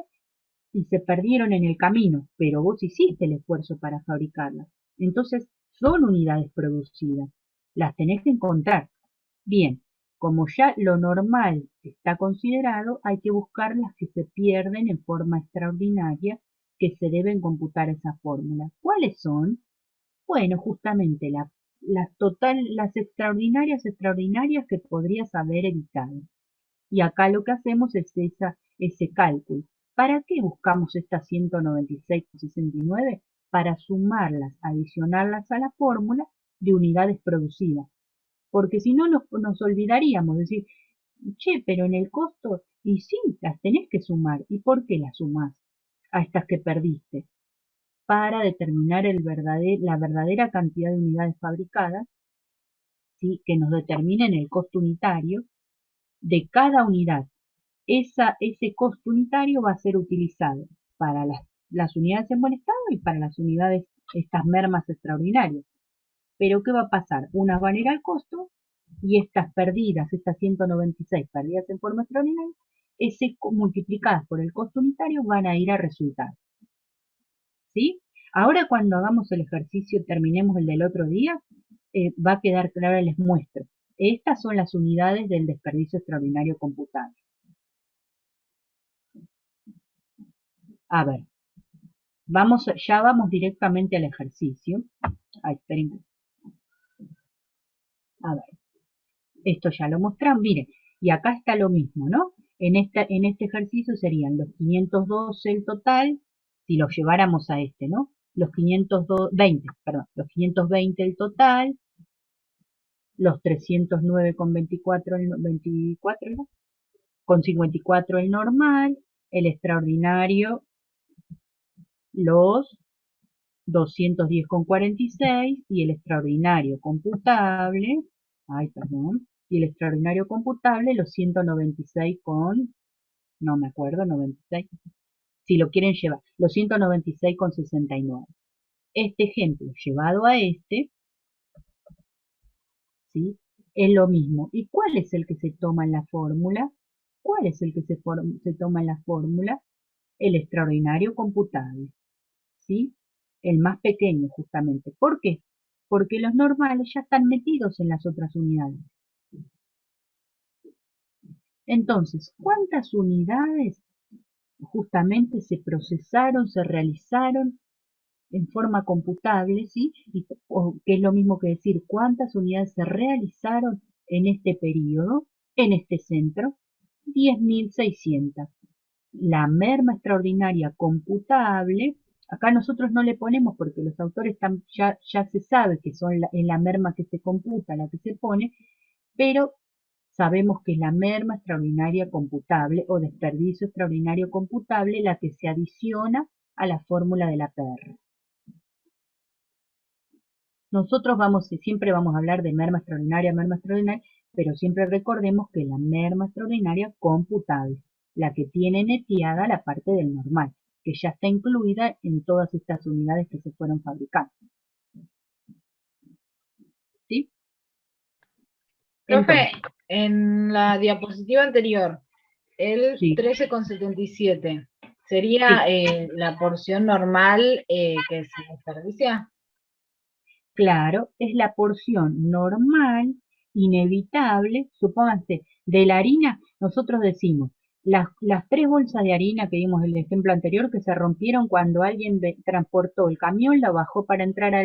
y se perdieron en el camino, pero vos hiciste el esfuerzo para fabricarlas. Entonces, son unidades producidas. Las tenés que encontrar. Bien, como ya lo normal está considerado, hay que buscar las que se pierden en forma extraordinaria que se deben computar esa fórmula. ¿Cuáles son? Bueno, justamente las extraordinarias que podrías haber evitado. Y acá lo que hacemos es ese cálculo. ¿Para qué buscamos estas 196,69? Para sumarlas, adicionarlas a la fórmula de unidades producidas. Porque si no nos olvidaríamos, decir, che, pero en el costo, y sí, las tenés que sumar. ¿Y por qué las sumás a estas que perdiste? Para determinar la verdadera cantidad de unidades fabricadas, ¿sí? Que nos determinen el costo unitario de cada unidad. Ese costo unitario va a ser utilizado para las unidades en buen estado y para las unidades, estas mermas extraordinarias. Pero ¿qué va a pasar? Unas van a ir al costo y estas perdidas, estas 196 perdidas en forma extraordinaria, multiplicadas por el costo unitario van a ir a resultado. ¿Sí? Ahora cuando hagamos el ejercicio, terminemos el del otro día, va a quedar claro, les muestro. Estas son las unidades del desperdicio extraordinario computable. A ver, ya vamos directamente al ejercicio. Ay, esperen. A ver, esto ya lo mostramos, miren, y acá está lo mismo, ¿no? En este ejercicio serían los 512 el total, si los lleváramos a este, ¿no? Los 520 el total, los 309,24 ¿no? Con 54 el normal, el extraordinario, los 210,46 y el extraordinario computable, y el extraordinario computable los 196 no me acuerdo, 96, si lo quieren llevar, los 196,69. Este ejemplo llevado a este, ¿sí? Es lo mismo. ¿Y cuál es el que se toma en la fórmula? ¿Cuál es el que se toma en la fórmula? El extraordinario computable, ¿sí? El más pequeño justamente. ¿Por qué? Porque los normales ya están metidos en las otras unidades. Entonces, ¿cuántas unidades justamente se procesaron, se realizaron en forma computable, ¿sí? Que es lo mismo que decir cuántas unidades se realizaron en este periodo, en este centro? 10.600. La merma extraordinaria computable, acá nosotros no le ponemos porque los autores ya se sabe que es la merma que se computa, la que se pone, pero sabemos que es la merma extraordinaria computable o desperdicio extraordinario computable la que se adiciona a la fórmula de la PR. Nosotros siempre vamos a hablar de merma extraordinaria, pero siempre recordemos que la merma extraordinaria computable, la que tiene neteada la parte del normal, que ya está incluida en todas estas unidades que se fueron fabricando. ¿Sí? Profe, en la diapositiva anterior, el Sí. 13,77, ¿sería la porción normal que se desperdicia? Claro, es la porción normal, inevitable, supónganse, de la harina, nosotros decimos, las 3 bolsas de harina que vimos en el ejemplo anterior que se rompieron cuando alguien transportó el camión, la bajó para entrar a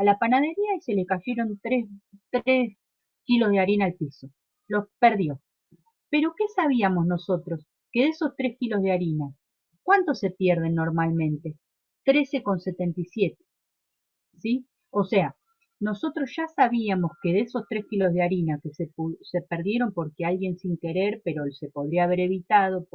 la panadería y se le cayeron 3 kilos de harina al piso. Los perdió. Pero ¿qué sabíamos nosotros? Que de esos 3 kilos de harina, ¿cuántos se pierden normalmente? 13,77. ¿Sí? O sea, nosotros ya sabíamos que de esos 3 kilos de harina que se perdieron porque alguien sin querer, pero se podría haber evitado,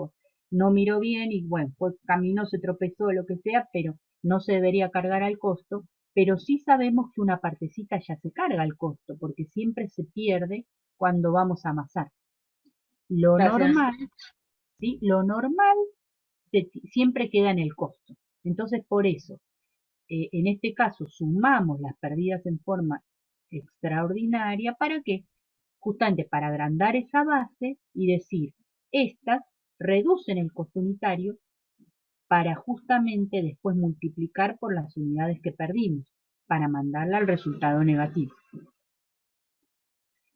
no miró bien y bueno, pues caminó, se tropezó, lo que sea, pero no se debería cargar al costo, pero sí sabemos que una partecita ya se carga al costo, porque siempre se pierde cuando vamos a amasar. Lo Gracias. normal, ¿sí? Lo normal siempre queda en el costo. Entonces, por eso, en este caso sumamos las pérdidas en forma extraordinaria. ¿Para qué? Justamente para agrandar esa base y decir, estas reducen el costo unitario para justamente después multiplicar por las unidades que perdimos, para mandarla al resultado negativo.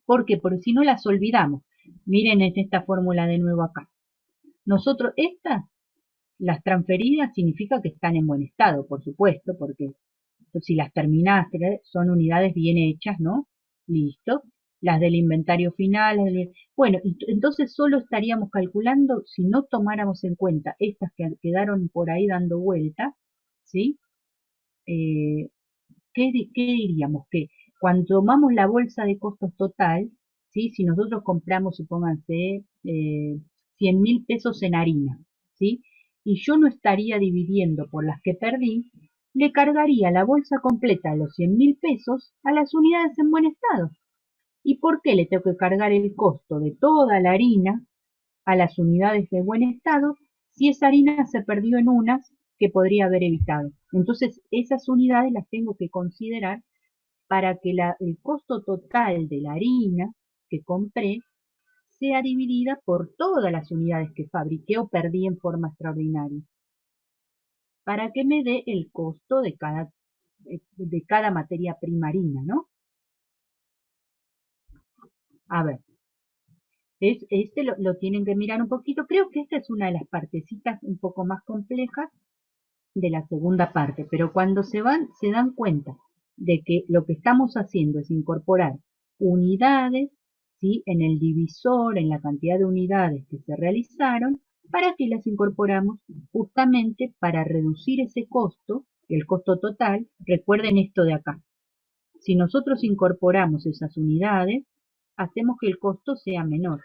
¿Por qué? Porque si no las olvidamos. Miren esta fórmula de nuevo acá. Nosotros, las transferidas significa que están en buen estado, por supuesto, porque si las terminaste, son unidades bien hechas, ¿no? Listo. las del inventario final, bueno, entonces solo estaríamos calculando, si no tomáramos en cuenta estas que quedaron por ahí dando vuelta, ¿sí? ¿Qué diríamos? Que cuando tomamos la bolsa de costos total, ¿sí? Si nosotros compramos, supónganse, 100.000 pesos en harina, ¿sí? Y yo no estaría dividiendo por las que perdí, le cargaría la bolsa completa de los 100.000 pesos a las unidades en buen estado. ¿Y por qué le tengo que cargar el costo de toda la harina a las unidades de buen estado si esa harina se perdió en unas que podría haber evitado? Entonces, esas unidades las tengo que considerar para que el costo total de la harina que compré sea dividida por todas las unidades que fabriqué o perdí en forma extraordinaria, para que me dé el costo de cada materia prima harina, ¿no? A ver, este lo tienen que mirar un poquito. Creo que esta es una de las partecitas un poco más complejas de la segunda parte, pero cuando se dan cuenta de que lo que estamos haciendo es incorporar unidades, ¿sí? En el divisor, en la cantidad de unidades que se realizaron, ¿para qué las incorporamos? Justamente para reducir ese costo, el costo total. Recuerden esto de acá. Si nosotros incorporamos esas unidades, hacemos que el costo sea menor.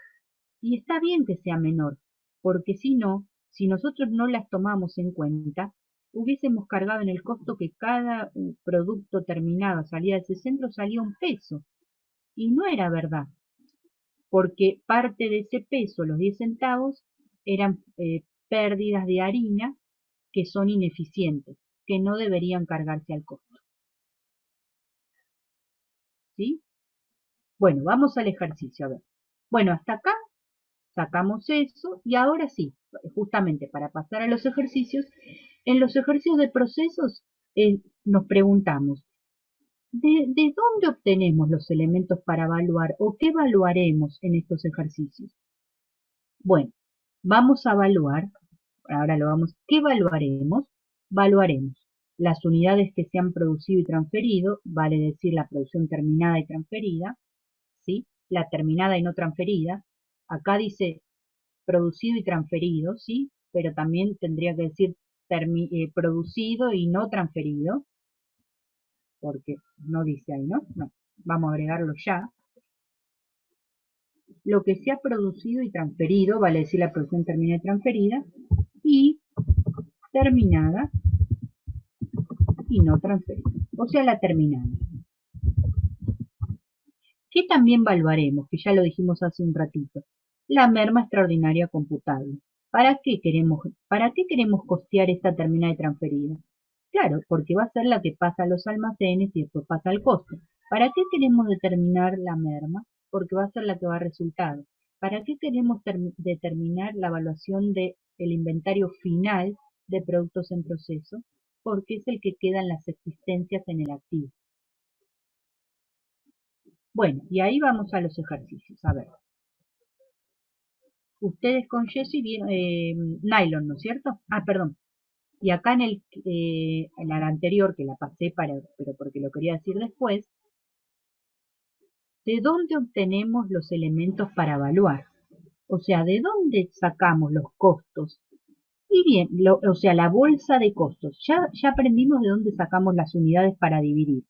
Y está bien que sea menor, porque si no, si nosotros no las tomamos en cuenta, hubiésemos cargado en el costo que cada producto terminado salía de ese centro salía un peso. Y no era verdad, porque parte de ese peso, los 10 centavos, eran pérdidas de harina que son ineficientes, que no deberían cargarse al costo. ¿Sí? Bueno, vamos al ejercicio, a ver. Bueno, hasta acá sacamos eso y ahora sí, justamente para pasar a los ejercicios, en los ejercicios de procesos nos preguntamos, ¿de dónde obtenemos los elementos para evaluar o qué evaluaremos en estos ejercicios? Bueno, vamos a evaluar, ahora ¿qué evaluaremos? Evaluaremos las unidades que se han producido y transferido, vale decir la producción terminada y transferida, ¿sí? La terminada y no transferida. Acá dice producido y transferido, ¿sí? Pero también tendría que decir producido y no transferido, porque no dice ahí, ¿no? No, vamos a agregarlo ya. Lo que se ha producido y transferido, vale decir la producción terminada y transferida, y terminada y no transferida, o sea, la terminada. ¿Qué también evaluaremos? Que ya lo dijimos hace un ratito. La merma extraordinaria computable. ¿Para qué queremos costear esta terminada y transferida? Claro, porque va a ser la que pasa a los almacenes y después pasa al costo. ¿Para qué queremos determinar la merma? Porque va a ser la que va a resultar. ¿Para qué queremos determinar la evaluación del inventario final de productos en proceso? Porque es el que queda en las existencias en el activo. Bueno, y ahí vamos a los ejercicios. A ver. Ustedes con Jessie vieron nylon, ¿no es cierto? Ah, perdón. Y acá en la anterior, que la pasé pero porque lo quería decir después, ¿de dónde obtenemos los elementos para evaluar? O sea, ¿de dónde sacamos los costos? Y bien, o sea, la bolsa de costos. Ya aprendimos de dónde sacamos las unidades para dividir.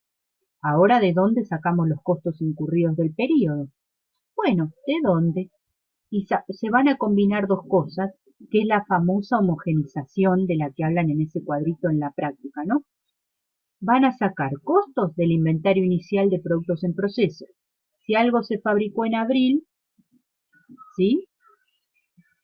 Ahora, ¿de dónde sacamos los costos incurridos del periodo? Bueno, ¿de dónde? Y se van a combinar dos cosas, que es la famosa homogenización de la que hablan en ese cuadrito en la práctica, ¿no? Van a sacar costos del inventario inicial de productos en proceso. Si algo se fabricó en abril, ¿sí?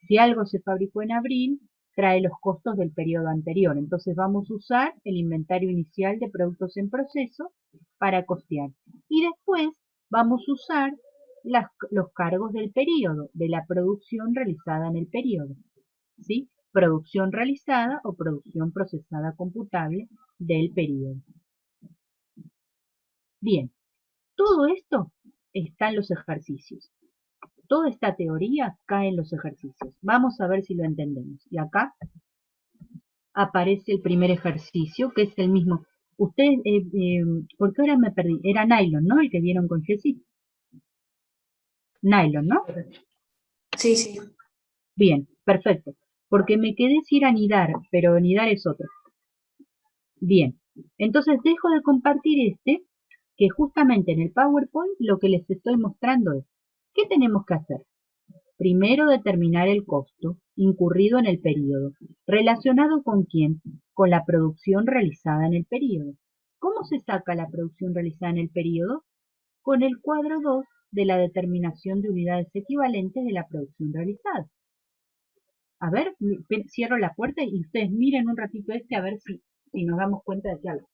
Si algo se fabricó en abril, trae los costos del periodo anterior. Entonces vamos a usar el inventario inicial de productos en proceso para costear. Y después vamos a usar los cargos del periodo, de la producción realizada en el periodo. ¿Sí? Producción realizada o producción procesada computable del periodo. Bien, todo esto está en los ejercicios. Toda esta teoría cae en los ejercicios. Vamos a ver si lo entendemos. Y acá aparece el primer ejercicio, que es el mismo. Ustedes, porque ahora me perdí, era nylon, ¿no? El que vieron con Jessie. Nylon, ¿no? Sí, sí. Bien, perfecto. Porque me quedé sin anidar, pero anidar es otro. Bien, entonces dejo de compartir que justamente en el PowerPoint lo que les estoy mostrando es, ¿qué tenemos que hacer? Primero determinar el costo incurrido en el periodo. ¿Relacionado con quién? Con la producción realizada en el periodo. ¿Cómo se saca la producción realizada en el periodo? Con el cuadro 2 de la determinación de unidades equivalentes de la producción realizada. A ver, cierro la puerta y ustedes miren un ratito a ver si nos damos cuenta de qué hablo.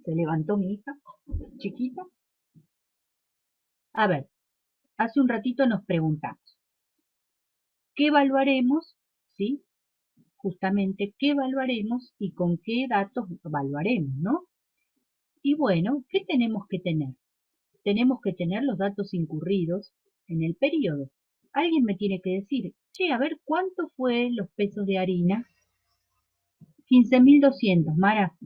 Se levantó mi hija, chiquita. A ver, hace un ratito nos preguntamos, ¿qué evaluaremos? ¿Sí? Justamente, ¿qué evaluaremos y con qué datos evaluaremos, ¿no? Y bueno, ¿qué tenemos que tener? Tenemos que tener los datos incurridos en el periodo. Alguien me tiene que decir, che, a ver, ¿cuánto fue los pesos de harina? 15.200, Mara.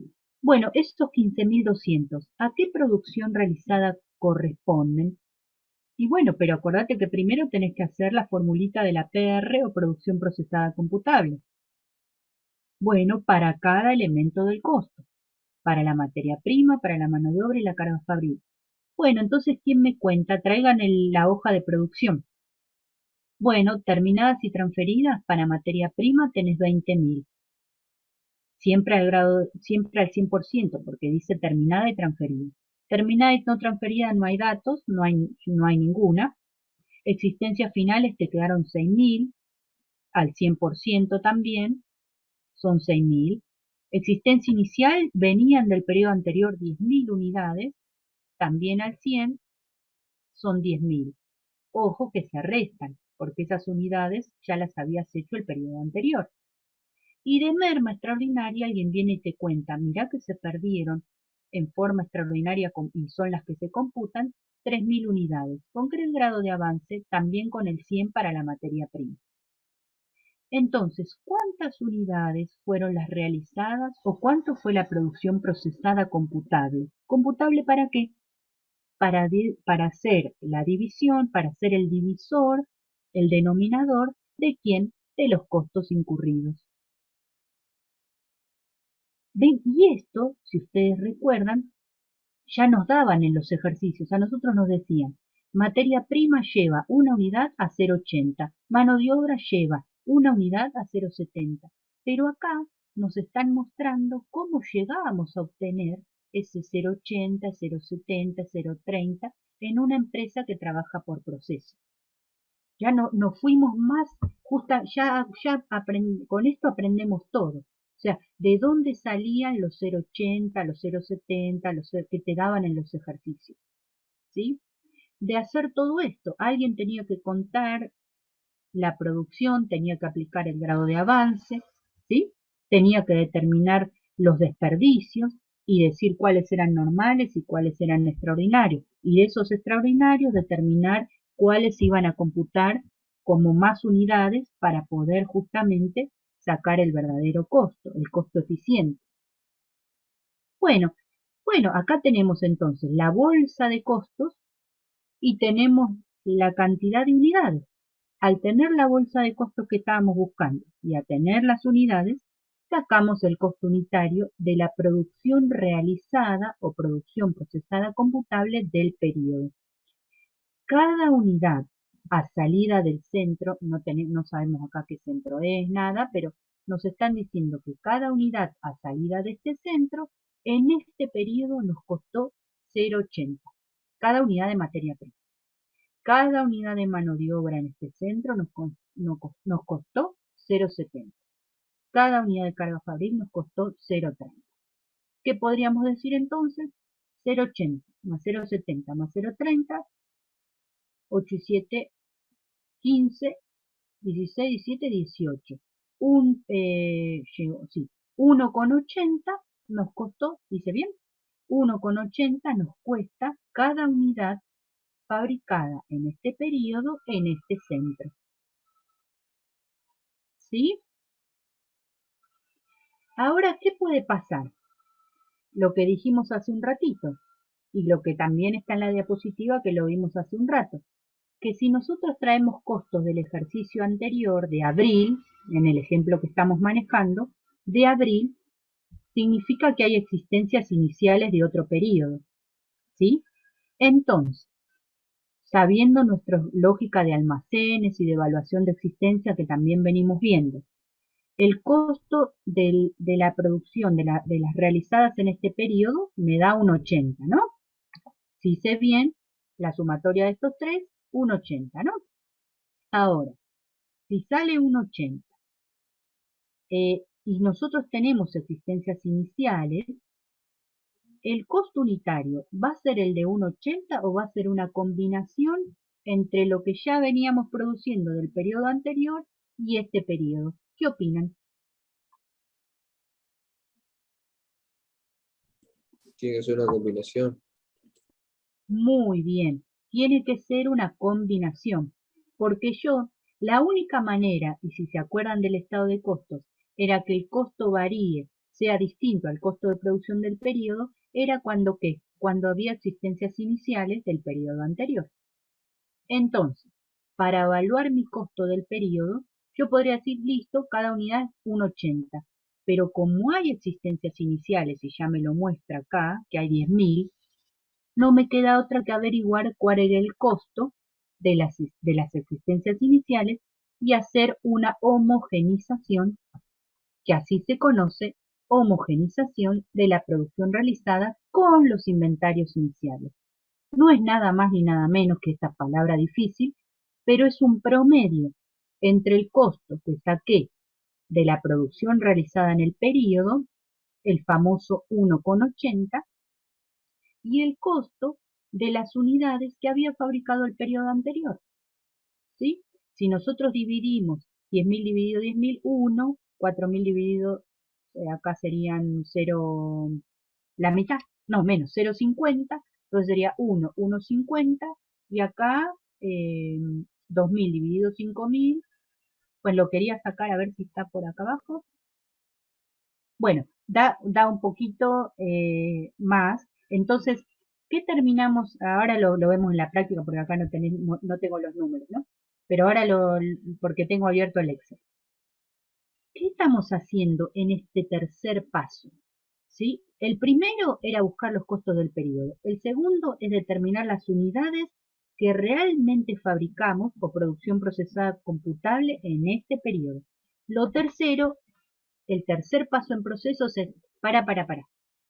Bueno, estos 15.200, ¿a qué producción realizada corresponden? Y bueno, pero acordate que primero tenés que hacer la formulita de la PR o producción procesada computable. Bueno, para cada elemento del costo, para la materia prima, para la mano de obra y la carga fabril. Bueno, entonces, ¿quién me cuenta? Traigan la hoja de producción. Bueno, terminadas y transferidas, para materia prima tenés 20.000. Siempre siempre al 100%, porque dice terminada y transferida. Terminada y no transferida no hay datos, no hay ninguna. Existencias finales te quedaron 6.000, al 100% también, son 6.000. Existencia inicial venían del periodo anterior 10.000 unidades, también al 100 son 10.000. Ojo que se restan, porque esas unidades ya las habías hecho el periodo anterior. Y de merma extraordinaria alguien viene y te cuenta, mirá que se perdieron en forma extraordinaria y son las que se computan 3.000 unidades. ¿Con qué grado de avance? También con el 100 para la materia prima. Entonces, ¿cuántas unidades fueron las realizadas o cuánto fue la producción procesada computable? ¿Computable para qué? Para hacer la división, para hacer el divisor, el denominador, ¿de quién? De los costos incurridos. ¿Ven? Y esto, si ustedes recuerdan, ya nos daban en los ejercicios, a nosotros nos decían, materia prima lleva una unidad a 0,80, mano de obra lleva una unidad a 0,70, pero acá nos están mostrando cómo llegábamos a obtener ese 0,80, 0,70, 0,30 en una empresa que trabaja por proceso. Ya no fuimos más, con esto aprendemos todo. O sea, ¿de dónde salían los 0,80, los 0,70, los que te daban en los ejercicios? ¿Sí? De hacer todo esto, alguien tenía que contar la producción, tenía que aplicar el grado de avance, ¿sí? Tenía que determinar los desperdicios y decir cuáles eran normales y cuáles eran extraordinarios. Y de esos extraordinarios determinar cuáles iban a computar como más unidades para poder justamente sacar el verdadero costo, el costo eficiente. Bueno, acá tenemos entonces la bolsa de costos y tenemos la cantidad de unidades. Al tener la bolsa de costos que estábamos buscando y a tener las unidades, sacamos el costo unitario de la producción realizada o producción procesada computable del periodo. Cada unidad a salida del centro, no sabemos acá qué centro es, nada, pero nos están diciendo que cada unidad a salida de este centro, en este periodo nos costó 0,80, cada unidad de materia prima. Cada unidad de mano de obra en este centro nos costó 0,70. Cada unidad de carga fabril nos costó 0,30. ¿Qué podríamos decir entonces? 0,80 más 0,70 más 0,30, 8 y 7, 15, 16, 17, 18. 1,80 nos costó, dice bien, 1,80 nos cuesta cada unidad fabricada en este periodo en este centro. ¿Sí? Ahora, ¿qué puede pasar? lo que dijimos hace un ratito y lo que también está en la diapositiva que lo vimos hace un rato, que si nosotros traemos costos del ejercicio anterior de abril, en el ejemplo que estamos manejando, de abril, significa que hay existencias iniciales de otro periodo, ¿sí? Entonces, sabiendo nuestra lógica de almacenes y de evaluación de existencia que también venimos viendo, el costo de la producción de las realizadas en este periodo me da un 80, ¿no? Si sé bien la sumatoria de estos tres, un 80, ¿no? Ahora, si sale un 80 y nosotros tenemos existencias iniciales, ¿el costo unitario va a ser el de un 80 o va a ser una combinación entre lo que ya veníamos produciendo del periodo anterior y este periodo? ¿Qué opinan? Tiene que ser una combinación. Muy bien, tiene que ser una combinación, porque la única manera, y si se acuerdan del estado de costos, era que el costo varíe, sea distinto al costo de producción del periodo, era cuando había existencias iniciales del periodo anterior. Entonces, para evaluar mi costo del periodo, yo podría decir, listo, cada unidad es un 80, pero como hay existencias iniciales, y ya me lo muestra acá, que hay 10.000, no me queda otra que averiguar cuál era el costo de las existencias iniciales y hacer una homogenización, que así se conoce, homogenización de la producción realizada con los inventarios iniciales. No es nada más ni nada menos que esta palabra difícil, pero es un promedio entre el costo que saqué de la producción realizada en el periodo, el famoso 1,80, y el costo de las unidades que había fabricado el periodo anterior, ¿sí? Si nosotros dividimos 10.000 dividido 10.000, 1, 4.000 dividido, acá serían 0, la mitad, no, menos, 0,50, entonces sería 1, 1,50, y acá 2.000 dividido 5.000, pues lo quería sacar a ver si está por acá abajo. Bueno, da un poquito más, entonces, ¿qué terminamos? Ahora lo vemos en la práctica porque acá no tengo los números, ¿no? Pero ahora porque tengo abierto el Excel. ¿Qué estamos haciendo en este tercer paso? ¿Sí? El primero era buscar los costos del periodo. El segundo es determinar las unidades que realmente fabricamos o producción procesada computable en este periodo. Lo tercero, el tercer paso en procesos es, para.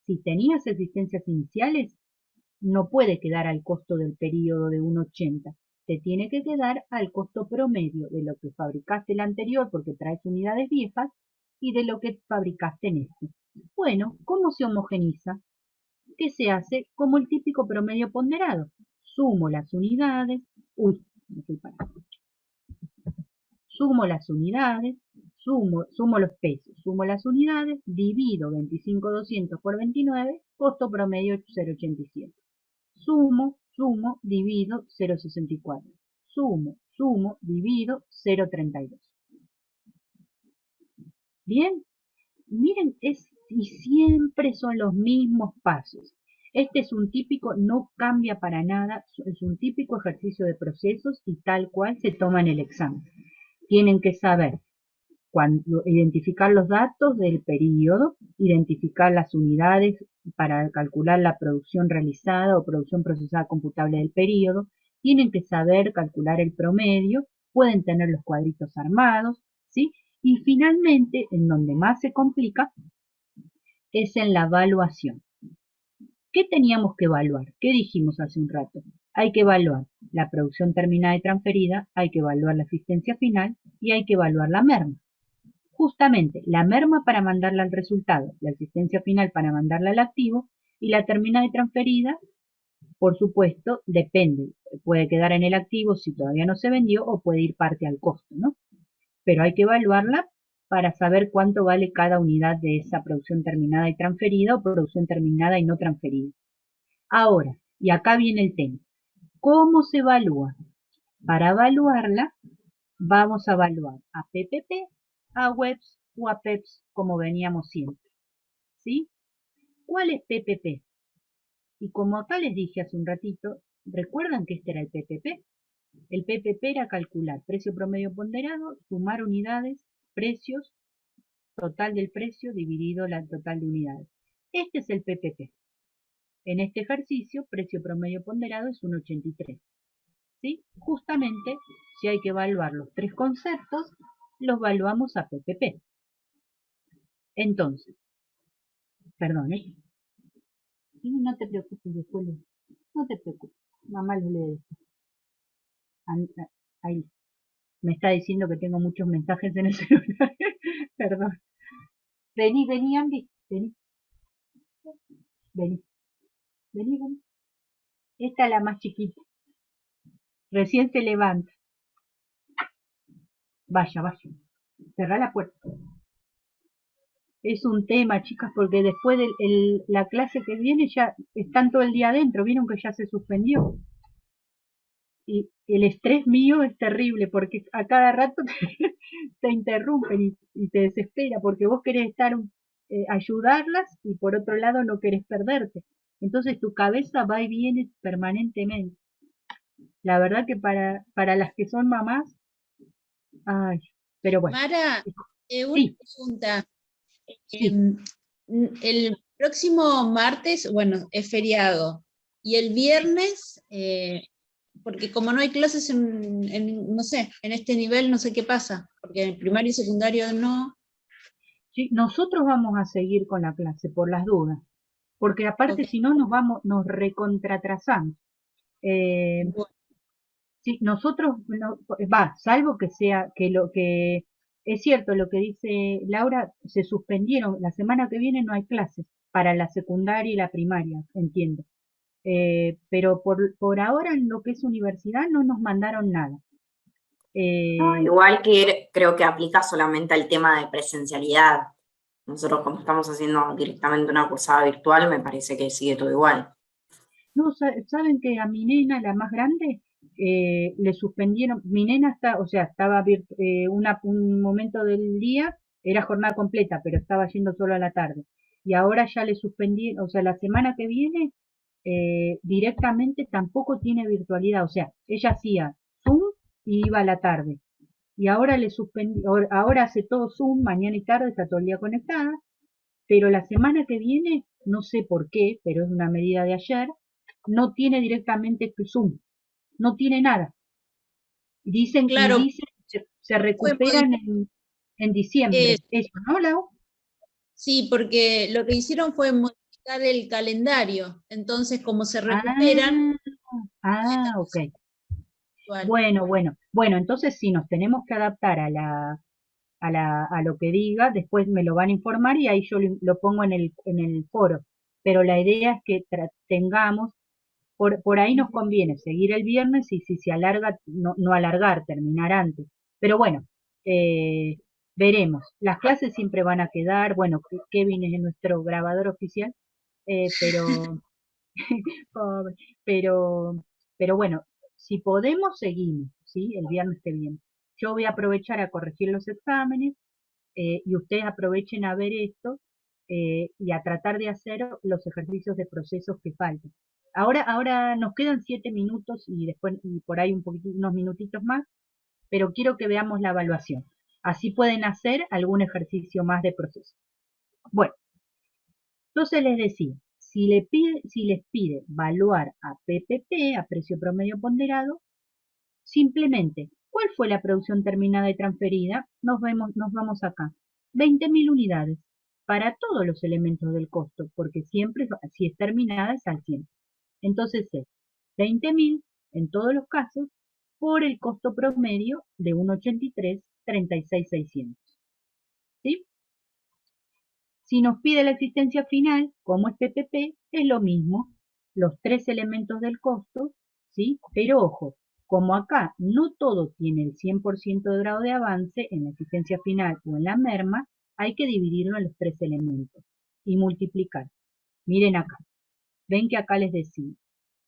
Si tenías existencias iniciales, no puede quedar al costo del periodo de 1,80. Te tiene que quedar al costo promedio de lo que fabricaste el anterior porque traes unidades viejas y de lo que fabricaste en este. Bueno, ¿cómo se homogeniza? ¿Qué se hace? Como el típico promedio ponderado. Sumo las unidades, sumo las unidades, sumo los pesos, sumo las unidades, divido 25.200 por 29, costo promedio 0,87. Sumo, divido 0,64. Sumo, divido 0,32. Bien, miren, y siempre son los mismos pasos. Este es un típico, no cambia para nada, es un típico ejercicio de procesos y tal cual se toma en el examen. Tienen que saber identificar los datos del periodo, identificar las unidades para calcular la producción realizada o producción procesada computable del periodo, tienen que saber calcular el promedio, pueden tener los cuadritos armados, ¿sí? Y finalmente, en donde más se complica, es en la evaluación. ¿Qué teníamos que evaluar? ¿Qué dijimos hace un rato? Hay que evaluar la producción terminada y transferida, hay que evaluar la asistencia final y hay que evaluar la merma. Justamente, la merma para mandarla al resultado, la asistencia final para mandarla al activo y la terminada y transferida, por supuesto, depende. Puede quedar en el activo si todavía no se vendió o puede ir parte al costo, ¿no? Pero hay que evaluarla para saber cuánto vale cada unidad de esa producción terminada y transferida o producción terminada y no transferida. Ahora, y acá viene el tema, ¿cómo se evalúa? Para evaluarla, vamos a evaluar a PPP, a WEPS o a PEPS como veníamos siempre, ¿sí? ¿Cuál es PPP? Y como acá les dije hace un ratito, ¿recuerdan que este era el PPP? El PPP era calcular precio promedio ponderado, sumar unidades, precios, total del precio dividido la total de unidades. Este es el PPP. En este ejercicio, precio promedio ponderado es 1,83. ¿Sí? Justamente, si hay que evaluar los tres conceptos, los evaluamos a PPP. Entonces, perdón, ¿eh? Sí, no te preocupes, después no te preocupes, mamá lo lee después. Ahí, me está diciendo que tengo muchos mensajes en el celular, perdón. Vení, Andy, vení. Esta es la más chiquita, recién se levanta. Vaya, cerrá la puerta. Es un tema, chicas, porque después de la clase que viene ya están todo el día adentro, vieron que ya se suspendió. Y el estrés mío es terrible porque a cada rato te interrumpen y te desespera porque vos querés ayudarlas y por otro lado no querés perderte. Entonces tu cabeza va y viene permanentemente. La verdad que para las que son mamás, ay, pero bueno. Mara, una Sí, pregunta. sí. El próximo martes, bueno, es feriado. Y el viernes, porque como no hay clases no sé, en este nivel no sé qué pasa, porque en el primario y secundario no. Sí, nosotros vamos a seguir con la clase por las dudas, porque aparte Ok. si no nos recontratrasamos. Bueno, Sí, nosotros, salvo que sea, que lo que, es cierto lo que dice Laura, se suspendieron, la semana que viene no hay clases para la secundaria y la primaria, entiendo. Pero por ahora en lo que es universidad no nos mandaron nada. Igual que creo que aplica solamente al tema de presencialidad. Nosotros como estamos haciendo directamente una cursada virtual, me parece que sigue todo igual. No, saben que a mi nena, la más grande, le suspendieron, mi nena estaba un momento del día, era jornada completa, pero estaba yendo solo a la tarde. Y ahora ya le suspendieron, o sea, la semana que viene directamente tampoco tiene virtualidad, o sea, ella hacía Zoom y iba a la tarde. Y ahora le suspendió, ahora hace todo Zoom, mañana y tarde, está todo el día conectada, pero la semana que viene, no sé por qué, pero es una medida de ayer, no tiene directamente Zoom, no tiene nada. Dicen claro, se recuperan en diciembre. Eso, ¿no, Lau? sí, porque lo que hicieron fue modificar el calendario. Entonces, como se recuperan, Ok. igual. Bueno, entonces sí, nos tenemos que adaptar a lo que diga, después me lo van a informar y ahí yo lo pongo en el foro. Pero la idea es que tengamos, por ahí nos conviene seguir el viernes y si se alarga, no alargar, terminar antes. Pero bueno, veremos. Las clases siempre van a quedar, bueno, Kevin es nuestro grabador oficial, pero, pobre, pero bueno, si podemos, seguimos, ¿sí? El viernes que viene. Yo voy a aprovechar a corregir los exámenes y ustedes aprovechen a ver esto y a tratar de hacer los ejercicios de procesos que falten. Ahora nos quedan 7 minutos y después y por ahí unos minutitos más, pero quiero que veamos la evaluación. Así pueden hacer algún ejercicio más de proceso. Bueno, entonces les decía, si les pide evaluar a PPP, a precio promedio ponderado, simplemente, ¿cuál fue la producción terminada y transferida? Nos vamos acá. 20.000 unidades para todos los elementos del costo, porque siempre, si es terminada, es al 100. Entonces es 20.000 en todos los casos por el costo promedio de 1,83, 36.600. ¿Sí? Si nos pide la existencia final, como es PPP, es lo mismo, los tres elementos del costo, ¿sí? Pero ojo, como acá no todo tiene el 100% de grado de avance en la existencia final o en la merma, hay que dividirlo en los tres elementos y multiplicar. Miren acá, ven que acá les decía,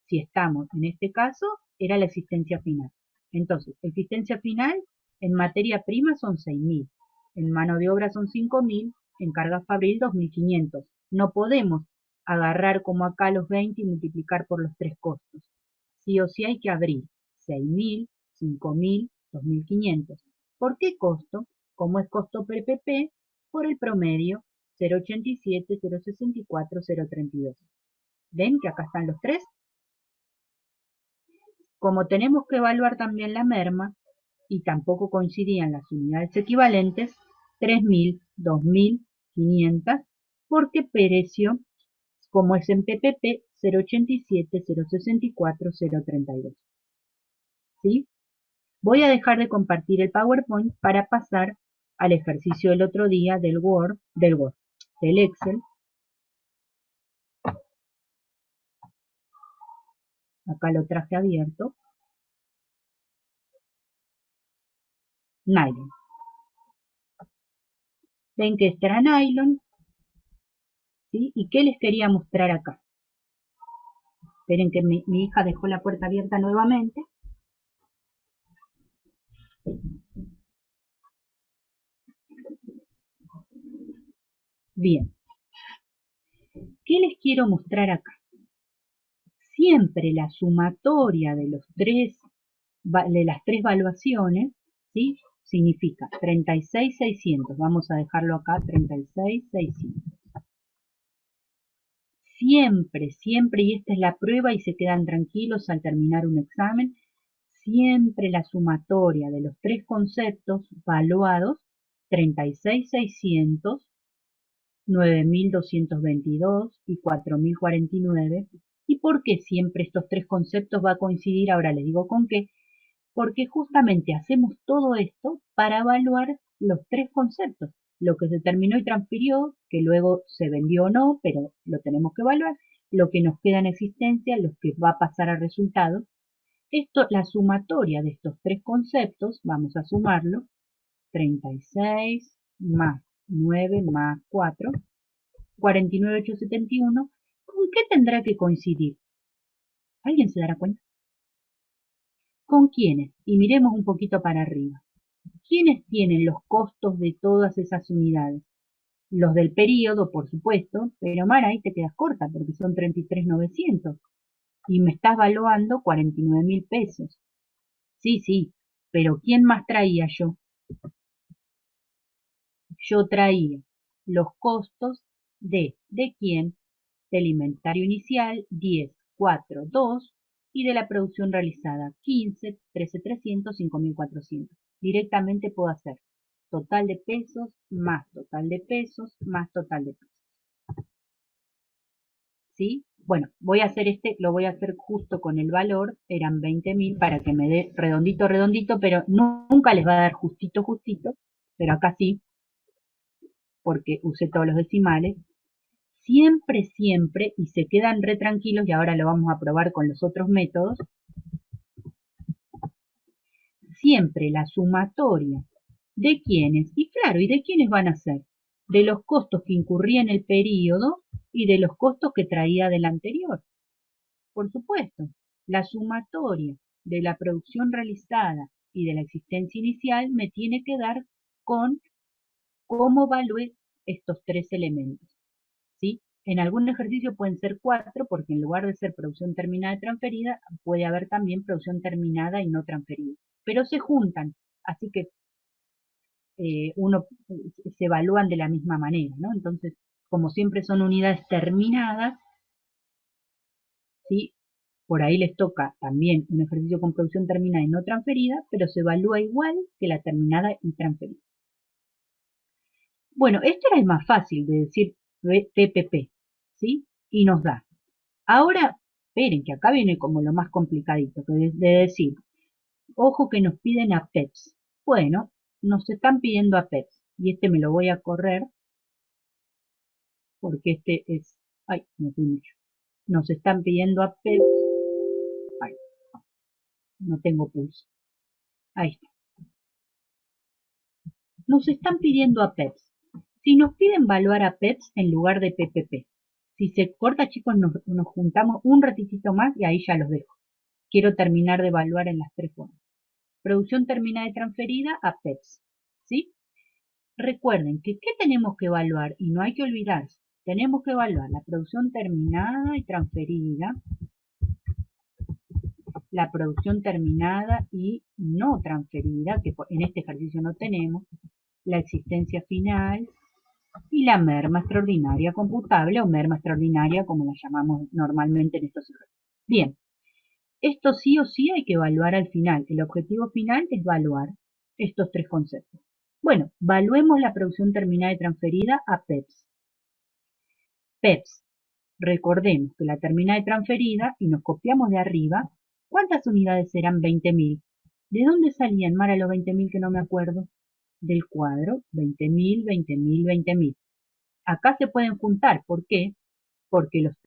si estamos en este caso, era la existencia final. Entonces, existencia final en materia prima son 6.000, en mano de obra son 5.000, en carga fabril 2.500. No podemos agarrar como acá los 20 y multiplicar por los tres costos. Sí o sí hay que abrir 6.000, 5.000, 2.500. ¿Por qué costo? Como es costo PPP, por el promedio 0.87, 0.64, 0.32. ¿Ven que acá están los tres? Como tenemos que evaluar también la merma, y tampoco coincidían las unidades equivalentes, 3.000, 2.500, porque precio, como es en PPP, 0.87, 0.64, 0.32. ¿Sí? Voy a dejar de compartir el PowerPoint para pasar al ejercicio del otro día del del Excel. Acá lo traje abierto. Nylon. Ven que este era nylon. ¿Sí? ¿Y qué les quería mostrar acá? Esperen que mi hija dejó la puerta abierta nuevamente. Bien. ¿Qué les quiero mostrar acá? Siempre la sumatoria de las tres valuaciones, ¿sí? Significa 36.600. Vamos a dejarlo acá, 36.600. Siempre, siempre, y esta es la prueba y se quedan tranquilos al terminar un examen, siempre la sumatoria de los tres conceptos valuados, 36.600, 9.222 y 4.049. ¿Y por qué siempre estos tres conceptos va a coincidir? Ahora les digo con qué. Porque justamente hacemos todo esto para evaluar los tres conceptos. Lo que se terminó y transfirió, que luego se vendió o no, pero lo tenemos que evaluar. Lo que nos queda en existencia, lo que va a pasar a resultado. Esto, la sumatoria de estos tres conceptos, vamos a sumarlo. 36 más 9 más 4, 49.871. ¿Con qué tendrá que coincidir? ¿Alguien se dará cuenta? ¿Con quiénes? Y miremos un poquito para arriba. ¿Quiénes tienen los costos de todas esas unidades? Los del periodo, por supuesto, pero Mara, ahí te quedas corta porque son 33.900 y me estás valuando 49.000 pesos. Sí, sí, pero ¿quién más traía yo? Yo traía los costos ¿de quién? Del inventario inicial, 10, 4, 2, y de la producción realizada, 15, 13.300, 5.400. Directamente puedo hacer total de pesos, más total de pesos, más total de pesos. ¿Sí? Bueno, voy a hacer lo voy a hacer justo con el valor, eran 20.000 para que me dé redondito, redondito, pero nunca les va a dar justito, justito, pero acá sí, porque usé todos los decimales. Siempre, siempre, y se quedan re tranquilos, y ahora lo vamos a probar con los otros métodos, siempre la sumatoria de quiénes, y claro, ¿y de quiénes van a ser? De los costos que incurría en el periodo y de los costos que traía del anterior. Por supuesto, la sumatoria de la producción realizada y de la existencia inicial me tiene que dar con cómo evalué estos tres elementos. ¿Sí? En algún ejercicio pueden ser 4, porque en lugar de ser producción terminada y transferida, puede haber también producción terminada y no transferida. Pero se juntan, así que se evalúan de la misma manera, ¿no? Entonces, como siempre son unidades terminadas, ¿sí? Por ahí les toca también un ejercicio con producción terminada y no transferida, pero se evalúa igual que la terminada y transferida. Bueno, este era el más fácil de decir PPP, ¿sí? Y nos da. Ahora, esperen, que acá viene como lo más complicadito, de decir, ojo que nos piden a PEPS. Bueno, nos están pidiendo a PEPS, y este me lo voy a correr, porque este es, ay, me fui mucho. Nos están pidiendo a PEPS, ay, no tengo pulso. Ahí está. Nos están pidiendo a PEPS. Si nos piden evaluar a PEPS en lugar de PPP, si se corta, chicos, nos juntamos un ratitito más y ahí ya los dejo. Quiero terminar de evaluar en las tres formas. Producción terminada y transferida a PEPS. ¿Sí? Recuerden que ¿qué tenemos que evaluar? Y no hay que olvidarse. tenemos que evaluar la producción terminada y transferida, la producción terminada y no transferida, que en este ejercicio no tenemos, la existencia final y la merma extraordinaria computable o merma extraordinaria como la llamamos normalmente en estos ejercicios. Bien, esto sí o sí hay que evaluar al final. El objetivo final es evaluar estos tres conceptos. Bueno, evaluemos la producción terminada y transferida a PEPS. PEPS, recordemos que la terminada y transferida, y nos copiamos de arriba, ¿cuántas unidades eran? 20.000. ¿De dónde salían, Mara, los 20.000 que no me acuerdo? Del cuadro, 20.000, 20.000, 20.000. Acá se pueden juntar, ¿por qué? Porque los